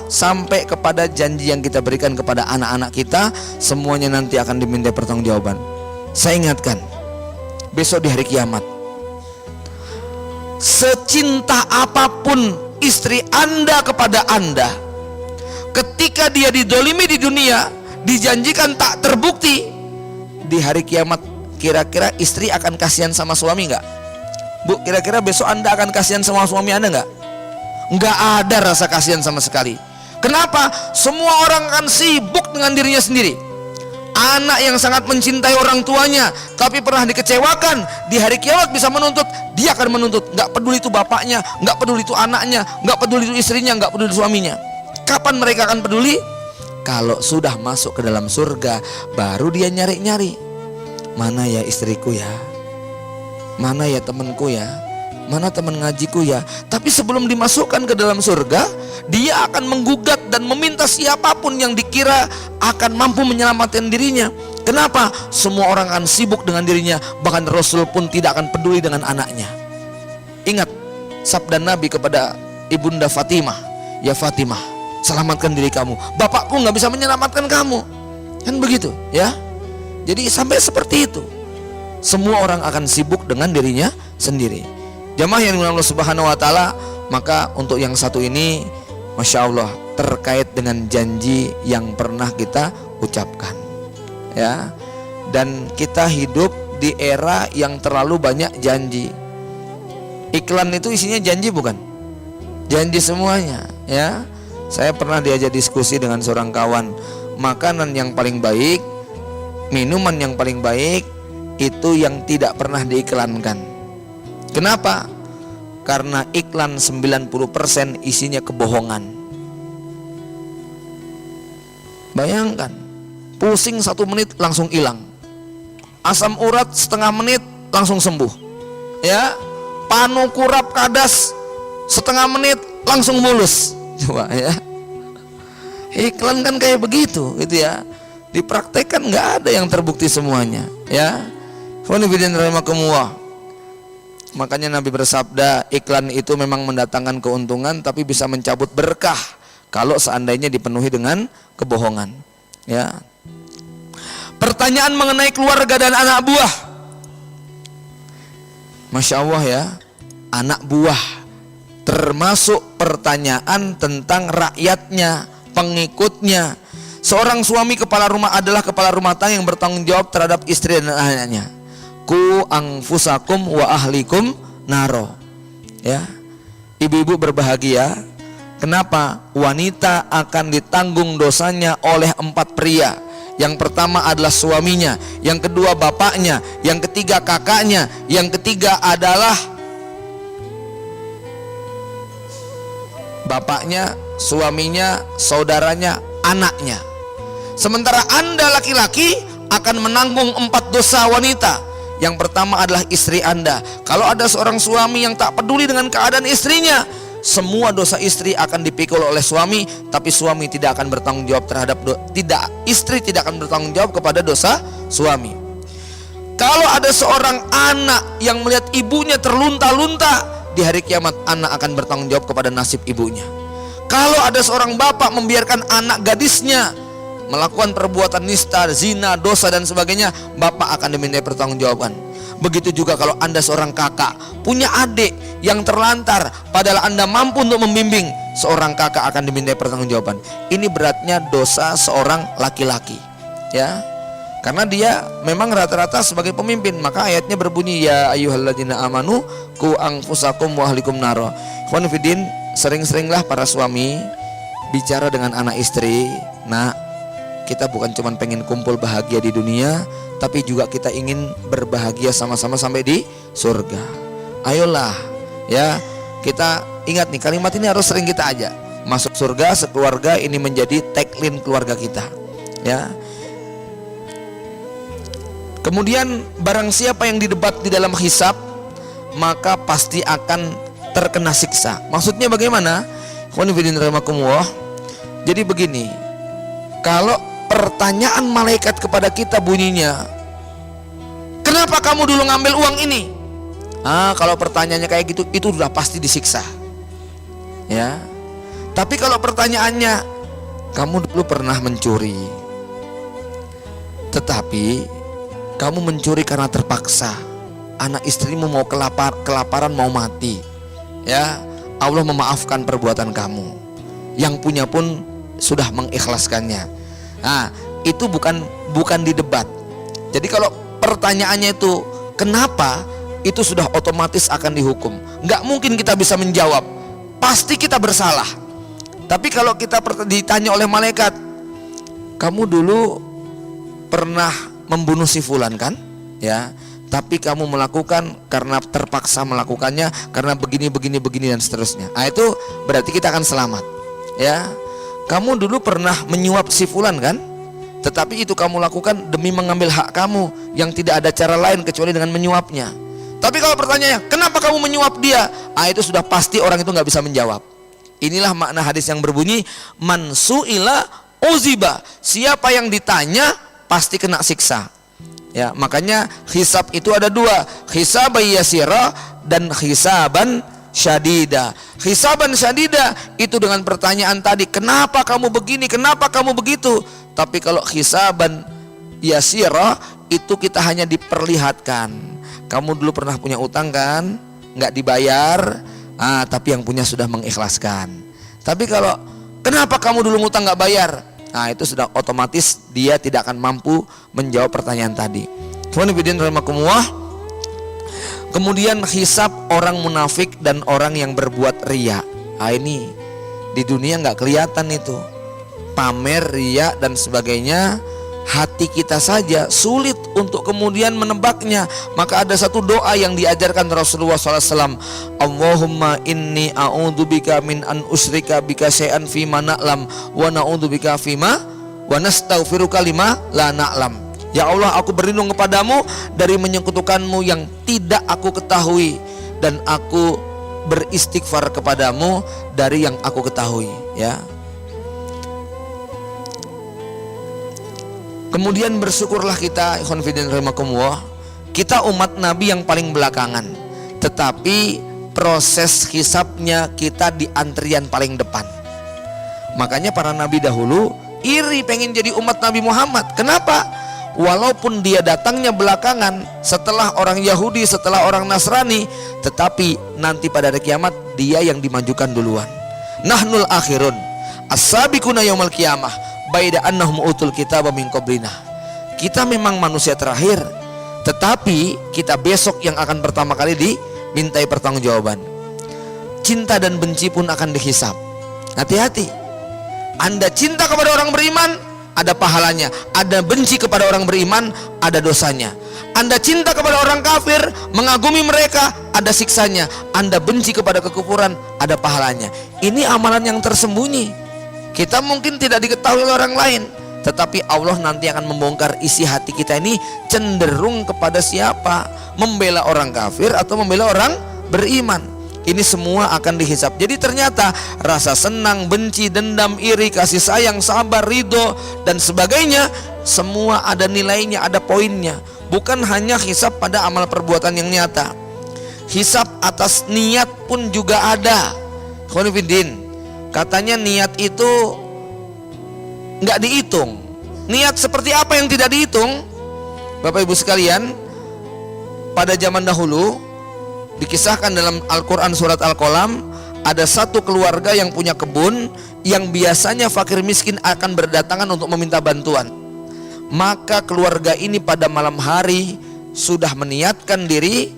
Speaker 1: Sampai kepada janji yang kita berikan kepada anak-anak kita, semuanya nanti akan diminta pertanggungjawaban. Saya ingatkan, besok di hari kiamat, secinta apapun istri Anda kepada Anda, ketika dia didolimi di dunia, dijanjikan tak terbukti, di hari kiamat kira-kira istri akan kasihan sama suami nggak? Bu, kira-kira besok Anda akan kasihan sama suami Anda nggak? Nggak ada rasa kasihan sama sekali. Kenapa? Semua orang akan sibuk dengan dirinya sendiri. Anak yang sangat mencintai orang tuanya tapi pernah dikecewakan, di hari kiamat bisa menuntut, dia akan menuntut. Nggak peduli itu bapaknya, nggak peduli itu anaknya, nggak peduli itu istrinya, nggak peduli itu suaminya. Kapan mereka akan peduli? Kalau sudah masuk ke dalam surga, baru dia nyari-nyari, mana ya istriku ya, mana ya temanku ya, mana teman ngajiku ya. Tapi sebelum dimasukkan ke dalam surga, dia akan menggugat dan meminta siapapun yang dikira akan mampu menyelamatkan dirinya. Kenapa? Semua orang akan sibuk dengan dirinya, bahkan Rasul pun tidak akan peduli dengan anaknya. Ingat sabda Nabi kepada Ibunda Fatimah, ya Fatimah, selamatkan diri kamu, bapakku nggak bisa menyelamatkan kamu, kan begitu ya. Jadi sampai seperti itu, semua orang akan sibuk dengan dirinya sendiri. Jamaah yang dimuliakan Allah Subhanahu Wa Taala, maka untuk yang satu ini, Masya Allah, terkait dengan janji yang pernah kita ucapkan, ya. Dan kita hidup di era yang terlalu banyak janji. Iklan itu isinya janji bukan? Janji semuanya, ya. Saya pernah diajak diskusi dengan seorang kawan, makanan yang paling baik, minuman yang paling baik itu yang tidak pernah diiklankan. Kenapa? Karena iklan 90% isinya kebohongan. Bayangkan, pusing 1 menit langsung hilang, asam urat setengah menit langsung sembuh, ya, panu kurap kadas setengah menit langsung mulus. Coba ya, iklan kan kayak begitu gitu ya. Dipraktekkan nggak ada yang terbukti semuanya, ya. Makanya Nabi bersabda, iklan itu memang mendatangkan keuntungan tapi bisa mencabut berkah kalau seandainya dipenuhi dengan kebohongan, ya. Pertanyaan mengenai keluarga dan anak buah. Masya Allah ya, anak buah termasuk pertanyaan tentang rakyatnya, pengikutnya. Seorang suami kepala rumah adalah kepala rumah tangga yang bertanggung jawab terhadap istri dan anaknya. Ku anfusakum wa ahlikum naro. Ya, ibu-ibu berbahagia. Kenapa? Wanita akan ditanggung dosanya oleh 4 pria. Yang pertama adalah suaminya, yang kedua bapaknya, yang ketiga kakaknya, yang ketiga adalah bapaknya, suaminya, saudaranya, anaknya. Sementara Anda laki-laki akan menanggung 4 dosa wanita. Yang pertama adalah istri Anda. Kalau ada seorang suami yang tak peduli dengan keadaan istrinya, semua dosa istri akan dipikul oleh suami, tapi suami tidak akan bertanggung jawab terhadap istri tidak akan bertanggung jawab kepada dosa suami. Kalau ada seorang anak yang melihat ibunya terlunta-lunta, di hari kiamat anak akan bertanggung jawab kepada nasib ibunya. Kalau ada seorang bapak membiarkan anak gadisnya melakukan perbuatan nista, zina, dosa dan sebagainya, bapak akan dimintai pertanggungjawaban. Begitu juga kalau Anda seorang kakak punya adik yang terlantar, padahal Anda mampu untuk membimbing, seorang kakak akan dimintai pertanggungjawaban. Ini beratnya dosa seorang laki-laki, ya. Karena dia memang rata-rata sebagai pemimpin. Maka ayatnya berbunyi, ya ayyuhalladzina amanu qu anfusakum wa ahlikum naro. Ikhwan fillah, sering-seringlah para suami bicara dengan anak istri. Nah, kita bukan cuma pengen kumpul bahagia di dunia, tapi juga kita ingin berbahagia sama-sama sampai di surga. Ayolah ya, kita ingat nih, kalimat ini harus sering kita ajak. Masuk surga sekeluarga, ini menjadi tagline keluarga kita, ya. Kemudian barang siapa yang didebat di dalam hisab, maka pasti akan terkena siksa. Maksudnya bagaimana? Jadi begini, kalau pertanyaan malaikat kepada kita bunyinya, kenapa kamu dulu ngambil uang ini? Kalau pertanyaannya kayak gitu, itu sudah pasti disiksa, ya. Tapi kalau pertanyaannya, kamu dulu pernah mencuri, tetapi kamu mencuri karena terpaksa, anak istrimu mau kelaparan mau mati, ya, Allah memaafkan perbuatan kamu, yang punya pun sudah mengikhlaskannya. Nah, itu bukan didebat. Jadi kalau pertanyaannya itu kenapa, itu sudah otomatis akan dihukum. Nggak mungkin kita bisa menjawab, pasti kita bersalah. Tapi kalau kita ditanya oleh malaikat, kamu dulu pernah membunuh si fulan kan? Ya, tapi kamu melakukan karena terpaksa melakukannya, karena begini dan seterusnya. Nah, itu berarti kita akan selamat, ya. Kamu dulu pernah menyuap si fulan kan? Tetapi itu kamu lakukan demi mengambil hak kamu yang tidak ada cara lain kecuali dengan menyuapnya. Tapi kalau pertanyaannya, kenapa kamu menyuap dia? Itu sudah pasti orang itu nggak bisa menjawab. Inilah makna hadis yang berbunyi, man su'ila uziba. Siapa yang ditanya pasti kena siksa. Ya, makanya hisab itu ada 2, hisaban yasira dan hisaban syadida. Hisaban syadida itu dengan pertanyaan tadi, kenapa kamu begini, kenapa kamu begitu. Tapi kalau hisaban yasira itu kita hanya diperlihatkan, kamu dulu pernah punya utang kan, nggak dibayar, tapi yang punya sudah mengikhlaskan. Tapi kalau kenapa kamu dulu ngutang nggak bayar, itu sudah otomatis dia tidak akan mampu menjawab pertanyaan tadi. Kemudian hisab orang munafik dan orang yang berbuat riya. Ini di dunia nggak kelihatan itu. pamer, riya dan sebagainya, hati kita saja sulit untuk kemudian menebaknya. Maka ada satu doa yang diajarkan Rasulullah SAW, Allahumma inni a'udzubika min an usyrika bika syai'an fima na'lam wa na'udzubika fima wa nastaghfiruka lima la na'lam. Ya Allah, aku berlindung kepadamu dari menyekutukanmu yang tidak aku ketahui, dan aku beristighfar kepadamu dari yang aku ketahui, ya. Kemudian bersyukurlah kita, ikhwan fillah rahimakumullah, kita umat Nabi yang paling belakangan, tetapi proses hisabnya kita di antrian paling depan. Makanya para nabi dahulu iri pengen jadi umat Nabi Muhammad. Kenapa? Walaupun dia datangnya belakangan, setelah orang Yahudi, setelah orang Nasrani, tetapi nanti pada hari kiamat dia yang dimajukan duluan. Nahnul akhirun as-sabiquna yaumal qiyamah baida annahum utul kitaba min qablina. Kita memang manusia terakhir, tetapi kita besok yang akan pertama kali dimintai pertanggungjawaban. Cinta dan benci pun akan dihisab. Hati-hati. Anda cinta kepada orang beriman, ada pahalanya. Anda benci kepada orang beriman, ada dosanya. Anda cinta kepada orang kafir, mengagumi mereka, ada siksanya. Anda benci kepada kekufuran, ada pahalanya. Ini amalan yang tersembunyi. Kita mungkin tidak diketahui oleh orang lain, tetapi Allah nanti akan membongkar isi hati kita ini cenderung kepada siapa, membela orang kafir atau membela orang beriman. Ini semua akan dihisab. Jadi ternyata rasa senang, benci, dendam, iri, kasih sayang, sabar, ridho dan sebagainya, semua ada nilainya, ada poinnya. Bukan hanya hisab pada amal perbuatan yang nyata, hisab atas niat pun juga ada. Khonifuddin, katanya niat itu nggak dihitung. Niat seperti apa yang tidak dihitung? Bapak Ibu sekalian, pada zaman dahulu dikisahkan dalam Al-Quran surat Al-Qalam, ada satu keluarga yang punya kebun, yang biasanya fakir miskin akan berdatangan untuk meminta bantuan. Maka keluarga ini pada malam hari sudah meniatkan diri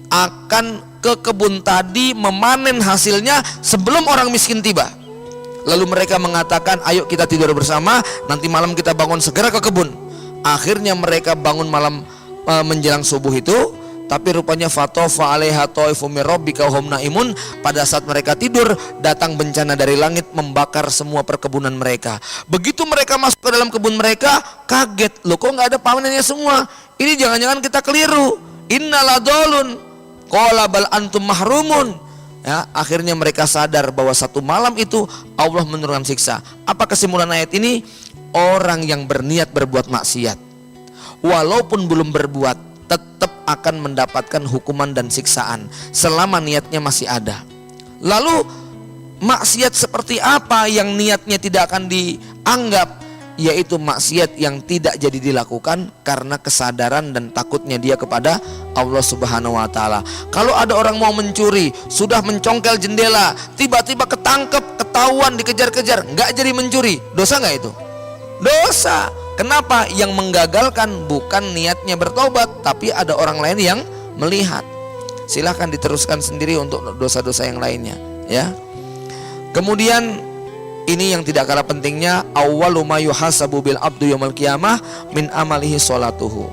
Speaker 1: akan ke kebun tadi memanen hasilnya sebelum orang miskin tiba. Lalu mereka mengatakan, ayo kita tidur bersama, nanti malam kita bangun segera ke kebun. Akhirnya mereka bangun malam menjelang subuh itu, tapi rupanya fatofa alaiha taifum mir rabbika hum naimun. Pada saat mereka tidur, datang bencana dari langit membakar semua perkebunan mereka. Begitu mereka masuk ke dalam kebun mereka, kaget, loh kok nggak ada panennya semua? Ini jangan-jangan kita keliru. Innaladolun qala bal antum mahrumun. Ya, akhirnya mereka sadar bahwa satu malam itu Allah menurunkan siksa. Apa kesimpulan ayat ini? Orang yang berniat berbuat maksiat, walaupun belum berbuat, tetap akan mendapatkan hukuman dan siksaan selama niatnya masih ada. Lalu maksiat seperti apa yang niatnya tidak akan dianggap? Yaitu maksiat yang tidak jadi dilakukan karena kesadaran dan takutnya dia kepada Allah Subhanahu wa Ta'ala. Kalau ada orang mau mencuri, sudah mencongkel jendela, tiba-tiba ketangkep, ketahuan, dikejar-kejar, nggak jadi mencuri, dosa nggak itu? Dosa. Kenapa? Yang menggagalkan bukan niatnya bertobat, tapi ada orang lain yang melihat. Silahkan diteruskan sendiri untuk dosa-dosa yang lainnya, ya. Kemudian ini yang tidak kalah pentingnya, awwalu ma yuhasabu bil abdu yaumil qiyamah min amalihi sholatuhu.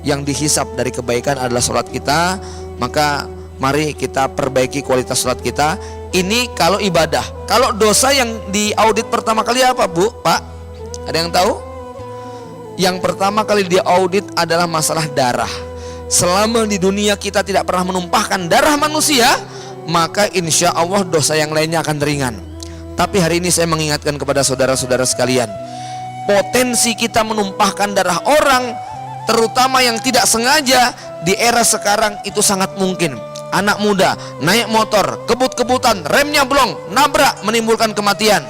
Speaker 1: Yang dihisab dari kebaikan adalah sholat kita, maka mari kita perbaiki kualitas sholat kita. Ini kalau ibadah. Kalau dosa yang diaudit pertama kali apa, Bu, Pak? Ada yang tahu? Yang pertama kali diaudit adalah masalah darah. Selama di dunia kita tidak pernah menumpahkan darah manusia, maka insya Allah dosa yang lainnya akan ringan. Tapi hari ini saya mengingatkan kepada saudara-saudara sekalian, potensi kita menumpahkan darah orang, terutama yang tidak sengaja, di era sekarang itu sangat mungkin. Anak muda naik motor, kebut-kebutan, remnya blong, nabrak, menimbulkan kematian.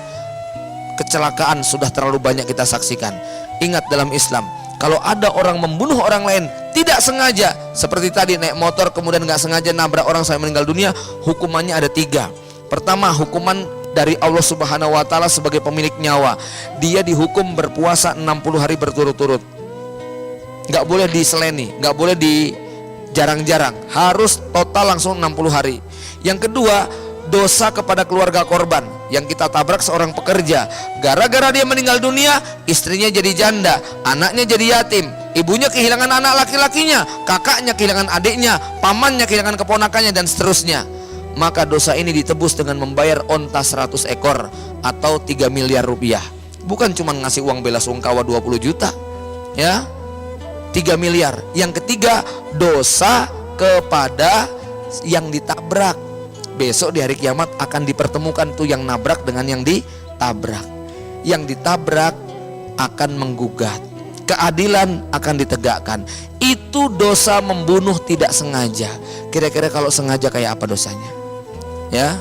Speaker 1: Kecelakaan sudah terlalu banyak kita saksikan. Ingat, dalam Islam, kalau ada orang membunuh orang lain tidak sengaja, seperti tadi naik motor kemudian nggak sengaja nabrak orang sampai meninggal dunia, hukumannya ada 3. Pertama, hukuman dari Allah Subhanahu wa Ta'ala sebagai pemilik nyawa. Dia dihukum berpuasa 60 hari berturut-turut. Nggak boleh diseleni, nggak boleh di jarang-jarang, harus total langsung 60 hari. Yang kedua, dosa kepada keluarga korban yang kita tabrak seorang pekerja. Gara-gara dia meninggal dunia, istrinya jadi janda, anaknya jadi yatim, ibunya kehilangan anak laki-lakinya, kakaknya kehilangan adiknya, pamannya kehilangan keponakannya, dan seterusnya. Maka dosa ini ditebus dengan membayar onta 100 ekor atau 3 miliar rupiah. Bukan cuma ngasih uang bela sungkawa 20 juta, ya, 3 miliar. Yang ketiga, dosa kepada yang ditabrak. Besok di hari kiamat akan dipertemukan tuh yang nabrak dengan yang ditabrak. Yang ditabrak akan menggugat, keadilan akan ditegakkan. Itu dosa membunuh tidak sengaja. Kira-kira kalau sengaja kayak apa dosanya? Ya,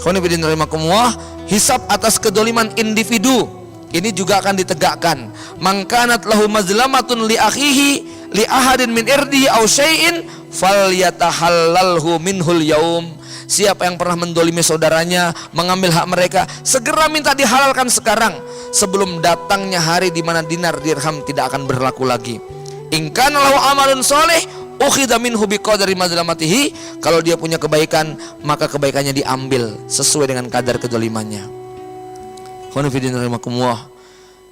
Speaker 1: khonibidin rahimakumullah, hisab atas kedoliman individu ini juga akan ditegakkan. Mangkanat lahu mazlamatun li akhihi li ahadin min irdihi aw syai'in falyatahallalhu minhul yaum. Siapa yang pernah mendolimi saudaranya, mengambil hak mereka, segera minta dihalalkan sekarang, sebelum datangnya hari di mana dinar dirham tidak akan berlaku lagi. In kana lahu amalun sholih ukhidha minhu biqadri mazlamatihi. Kalau dia punya kebaikan, maka kebaikannya diambil sesuai dengan kadar kedolimannya. Khonifidin rahimakumullah,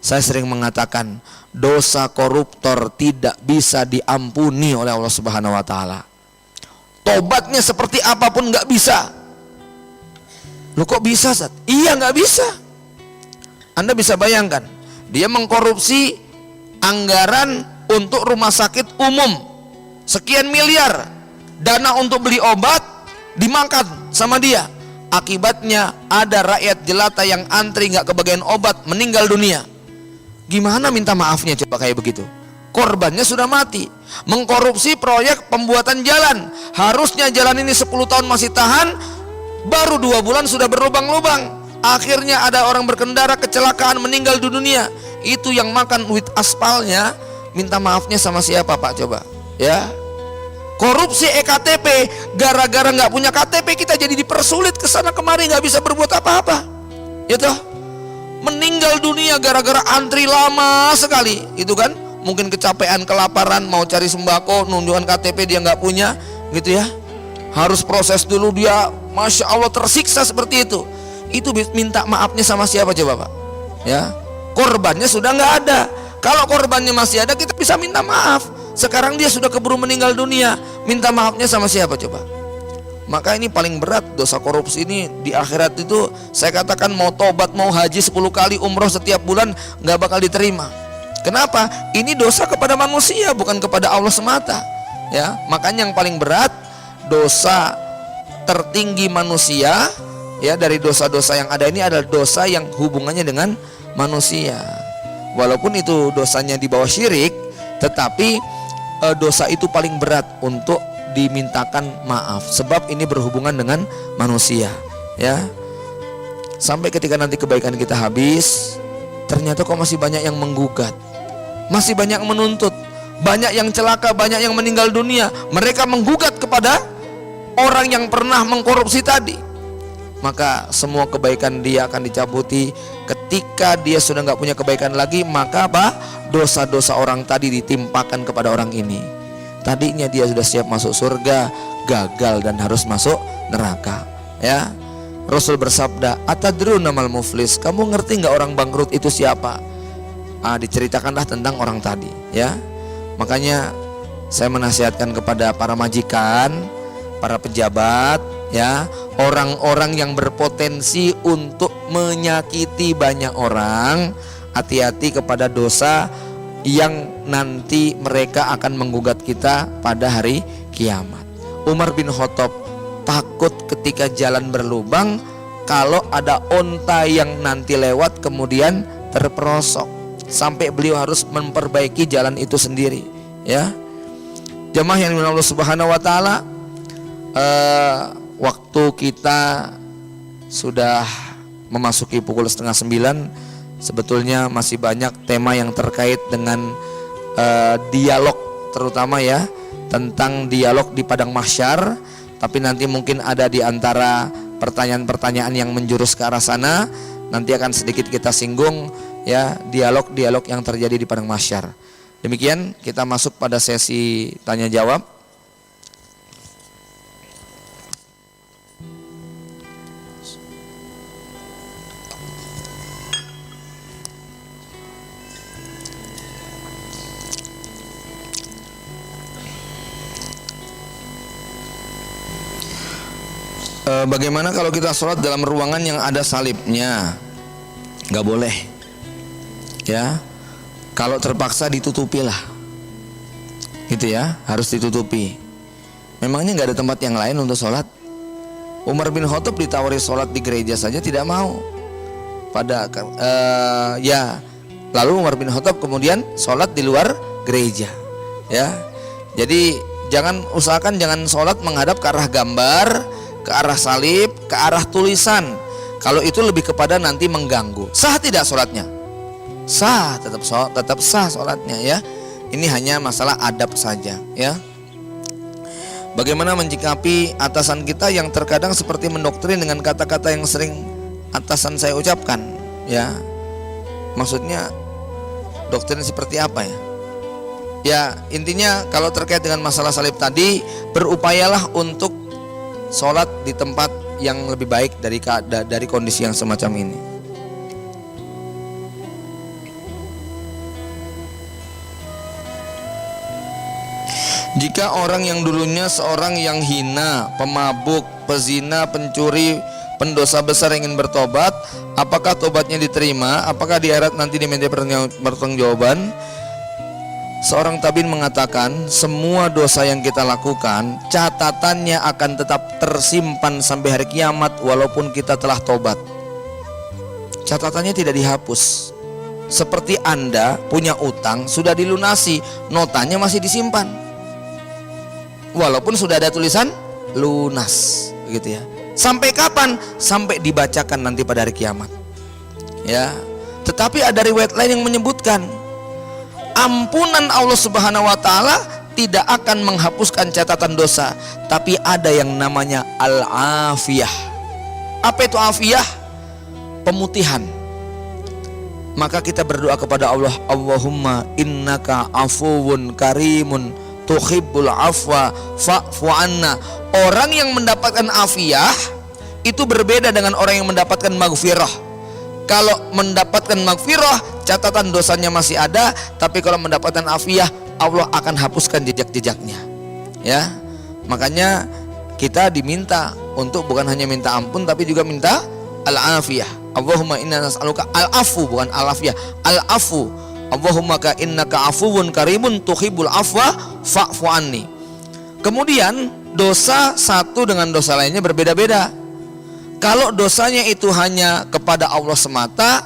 Speaker 1: saya sering mengatakan dosa koruptor tidak bisa diampuni oleh Allah Subhanahu wa taala. Tobatnya seperti apapun nggak bisa. Loh kok bisa, Ustaz? Iya nggak bisa. Anda bisa bayangkan, dia mengkorupsi anggaran untuk rumah sakit umum sekian miliar, dana untuk beli obat dimakan sama dia. Akibatnya ada rakyat jelata yang antri nggak kebagian obat, meninggal dunia. Gimana minta maafnya coba kayak begitu? Korbannya sudah mati. Mengkorupsi proyek pembuatan jalan, harusnya jalan ini 10 tahun masih tahan, baru 2 bulan sudah berlubang-lubang. Akhirnya ada orang berkendara kecelakaan meninggal dunia. Itu yang makan duit aspalnya, minta maafnya sama siapa Pak coba? Ya. Korupsi EKTP, gara-gara nggak punya KTP kita jadi dipersulit kesana kemari, nggak bisa berbuat apa-apa. Itu meninggal dunia gara-gara antri lama sekali, itu kan? Mungkin kecapean, kelaparan, mau cari sembako, nunjukkan KTP dia nggak punya, gitu ya. Harus proses dulu dia, masya Allah tersiksa seperti itu. Itu minta maafnya sama siapa coba Pak? Ya, korbannya sudah nggak ada. Kalau korbannya masih ada, kita bisa minta maaf. Sekarang dia sudah keburu meninggal dunia, minta maafnya sama siapa coba? Maka ini paling berat dosa korupsi ini di akhirat itu. Saya katakan mau tobat, mau haji 10 kali, umroh setiap bulan nggak bakal diterima. Kenapa? Ini dosa kepada manusia, bukan kepada Allah semata. Ya, makanya yang paling berat, dosa tertinggi manusia, ya, dari dosa-dosa yang ada ini adalah dosa yang hubungannya dengan manusia. Walaupun itu dosanya di bawah syirik, tetapi dosa itu paling berat untuk dimintakan maaf, sebab ini berhubungan dengan manusia. Ya, sampai ketika nanti kebaikan kita habis, ternyata kok masih banyak yang menggugat, masih banyak yang menuntut, banyak yang celaka, banyak yang meninggal dunia. Mereka menggugat kepada orang yang pernah mengkorupsi tadi. Maka semua kebaikan dia akan dicabuti. Ketika dia sudah nggak punya kebaikan lagi, maka apa? Dosa-dosa orang tadi ditimpakan kepada orang ini. Tadinya dia sudah siap masuk surga, gagal dan harus masuk neraka. Ya, Rasul bersabda, "Atadruna mal muflis?" Kamu ngerti nggak orang bangkrut itu siapa? Diceritakanlah tentang orang tadi. Ya, makanya saya menasihatkan kepada para majikan, para pejabat, ya, orang-orang yang berpotensi untuk menyakiti banyak orang, hati-hati kepada dosa yang nanti mereka akan menggugat kita pada hari kiamat. Umar bin Khattab takut ketika jalan berlubang kalau ada onta yang nanti lewat kemudian terperosok, sampai beliau harus memperbaiki jalan itu sendiri. Ya, jamaah yang dimuliakan Allah Subhanahu wa taala, waktu kita sudah memasuki pukul 8:30. Sebetulnya masih banyak tema yang terkait dengan dialog, terutama ya tentang dialog di padang mahsyar. Tapi nanti mungkin ada di antara pertanyaan-pertanyaan yang menjurus ke arah sana, nanti akan sedikit kita singgung ya, dialog-dialog yang terjadi di padang mahsyar. Demikian kita masuk pada sesi tanya jawab. Bagaimana kalau kita sholat dalam ruangan yang ada salibnya? Gak boleh, ya. Kalau terpaksa ditutupilah, gitu ya, harus ditutupi. Memangnya nggak ada tempat yang lain untuk sholat? Umar bin Khattab ditawari sholat di gereja saja tidak mau. Lalu Umar bin Khattab kemudian sholat di luar gereja, ya. Jadi usahakan jangan sholat menghadap ke arah gambar, ke arah salib, ke arah tulisan. Kalau itu lebih kepada nanti mengganggu. Sah tidak sholatnya? Sah, tetap sah sholatnya, ya. Ini hanya masalah adab saja, ya. Bagaimana menyikapi atasan kita yang terkadang seperti mendoktrin dengan kata-kata yang sering atasan saya ucapkan, ya. Maksudnya doktrin seperti apa, ya? Ya, intinya kalau terkait dengan masalah salib tadi, berupayalah untuk sholat di tempat yang lebih baik dari kondisi yang semacam ini. Jika orang yang dulunya seorang yang hina, pemabuk, pezina, pencuri, pendosa besar ingin bertobat, apakah tobatnya diterima? Apakah di akhirat nanti diminta pertanggungjawaban? Seorang tabin mengatakan, semua dosa yang kita lakukan catatannya akan tetap tersimpan sampai hari kiamat walaupun kita telah tobat. Catatannya tidak dihapus. Seperti Anda punya utang sudah dilunasi, notanya masih disimpan. Walaupun sudah ada tulisan lunas, gitu ya. Sampai kapan? Sampai dibacakan nanti pada hari kiamat. Ya. Tetapi ada riwayat lain yang menyebutkan ampunan Allah Subhanahu wa taala tidak akan menghapuskan catatan dosa, tapi ada yang namanya al-afiyah. Apa itu afiyah? Pemutihan. Maka kita berdoa kepada Allah, Allahumma innaka afuwun karimun tuhibbul afwa fa'fu anna. Orang yang mendapatkan afiyah itu berbeda dengan orang yang mendapatkan maghfirah. Kalau mendapatkan maghfirah, catatan dosanya masih ada, tapi kalau mendapatkan afiyah, Allah akan hapuskan jejak-jejaknya. Ya, makanya kita diminta untuk bukan hanya minta ampun, tapi juga minta al-afiyah. Allahumma inna nas'aluka al-afu, bukan al-afiyah, al-afu. Allahumma ka innaka afuwun karimun tuhibbul afwa fa'fu anni. Kemudian dosa satu dengan dosa lainnya berbeda-beda. Kalau dosanya itu hanya kepada Allah semata,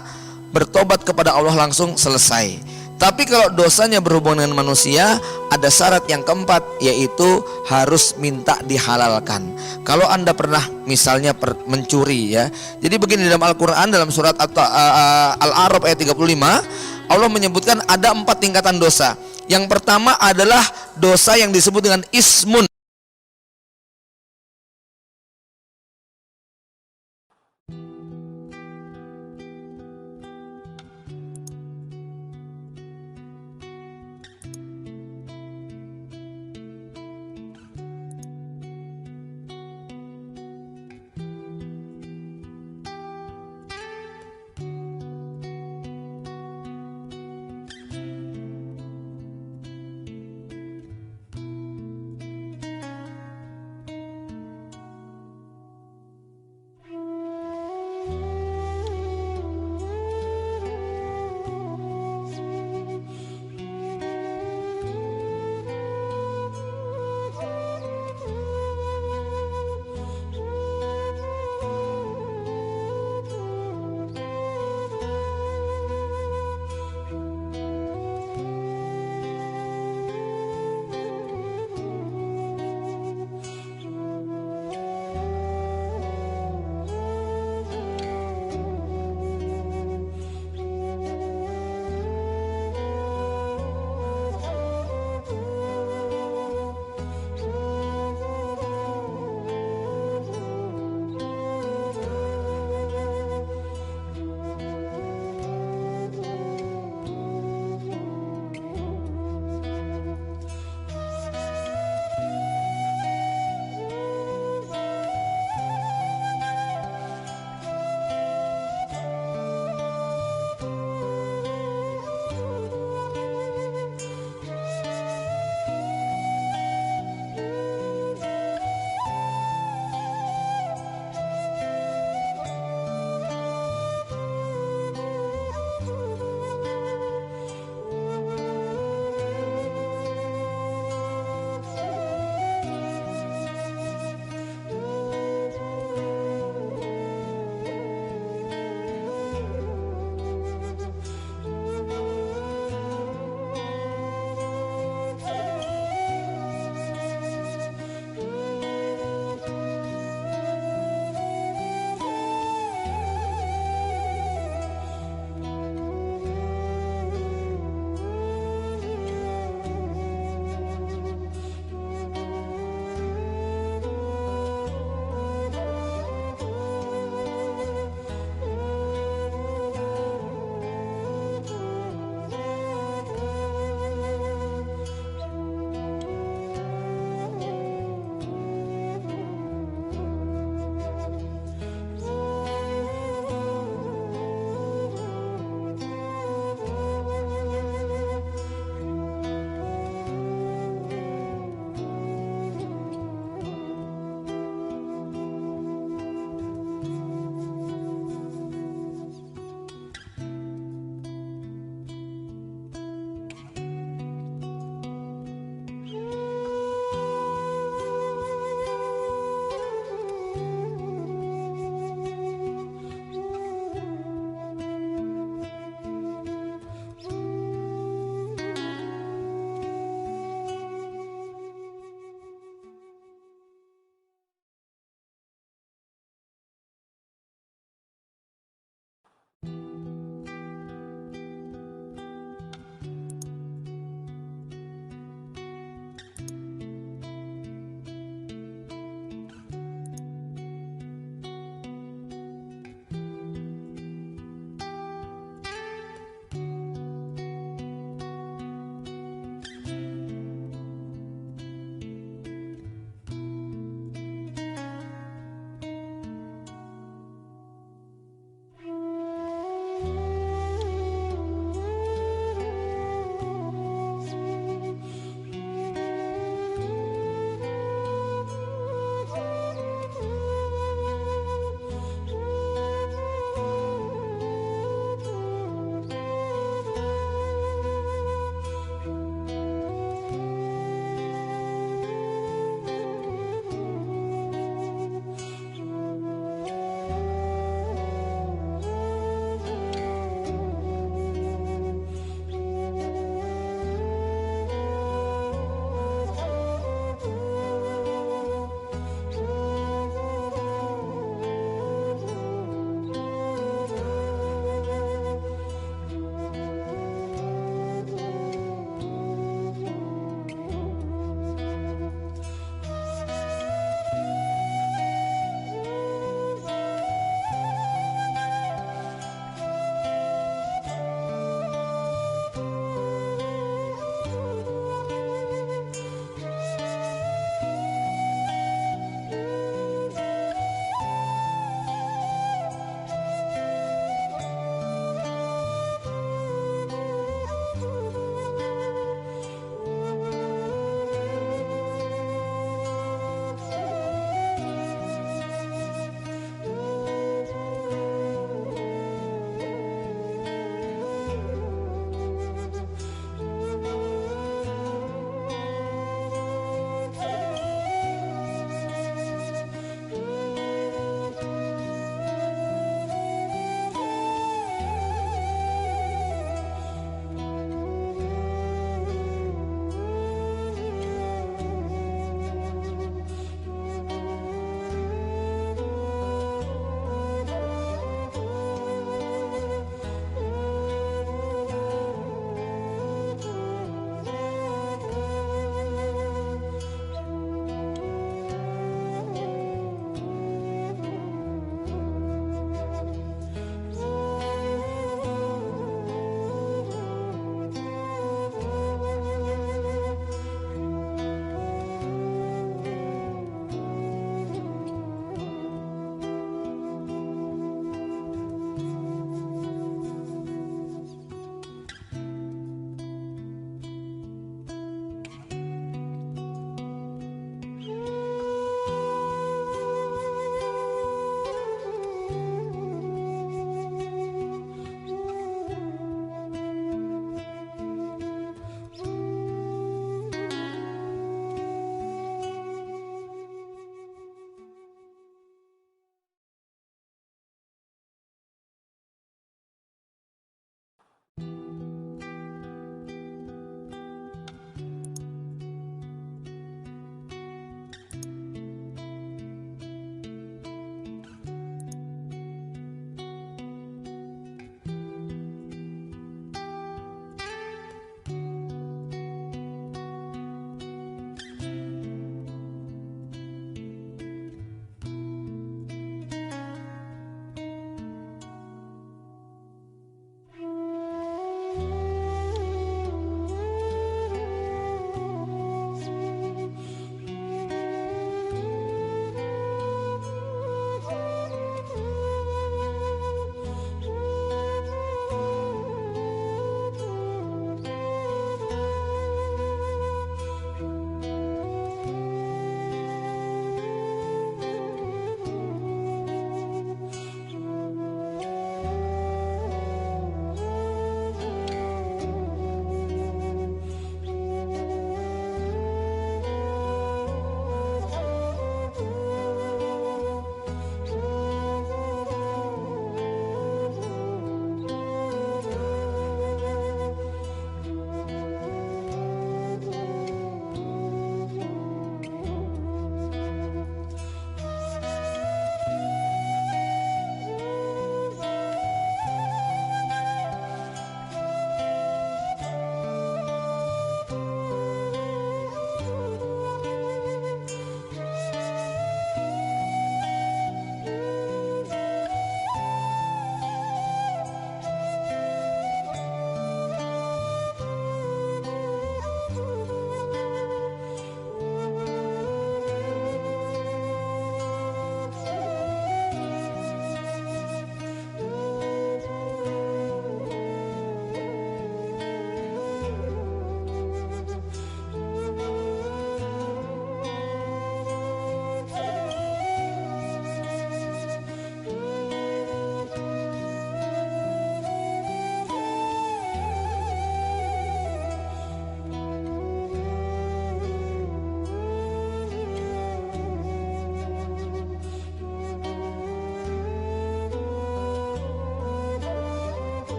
Speaker 1: bertobat kepada Allah langsung selesai. Tapi kalau dosanya berhubungan dengan manusia, ada syarat yang keempat, yaitu harus minta dihalalkan. Kalau Anda pernah misalnya mencuri, ya. Jadi begini, dalam Al-Quran, dalam surat Al-A'raf ayat 35, Allah menyebutkan ada 4 tingkatan dosa. Yang pertama adalah dosa yang disebut dengan ismun.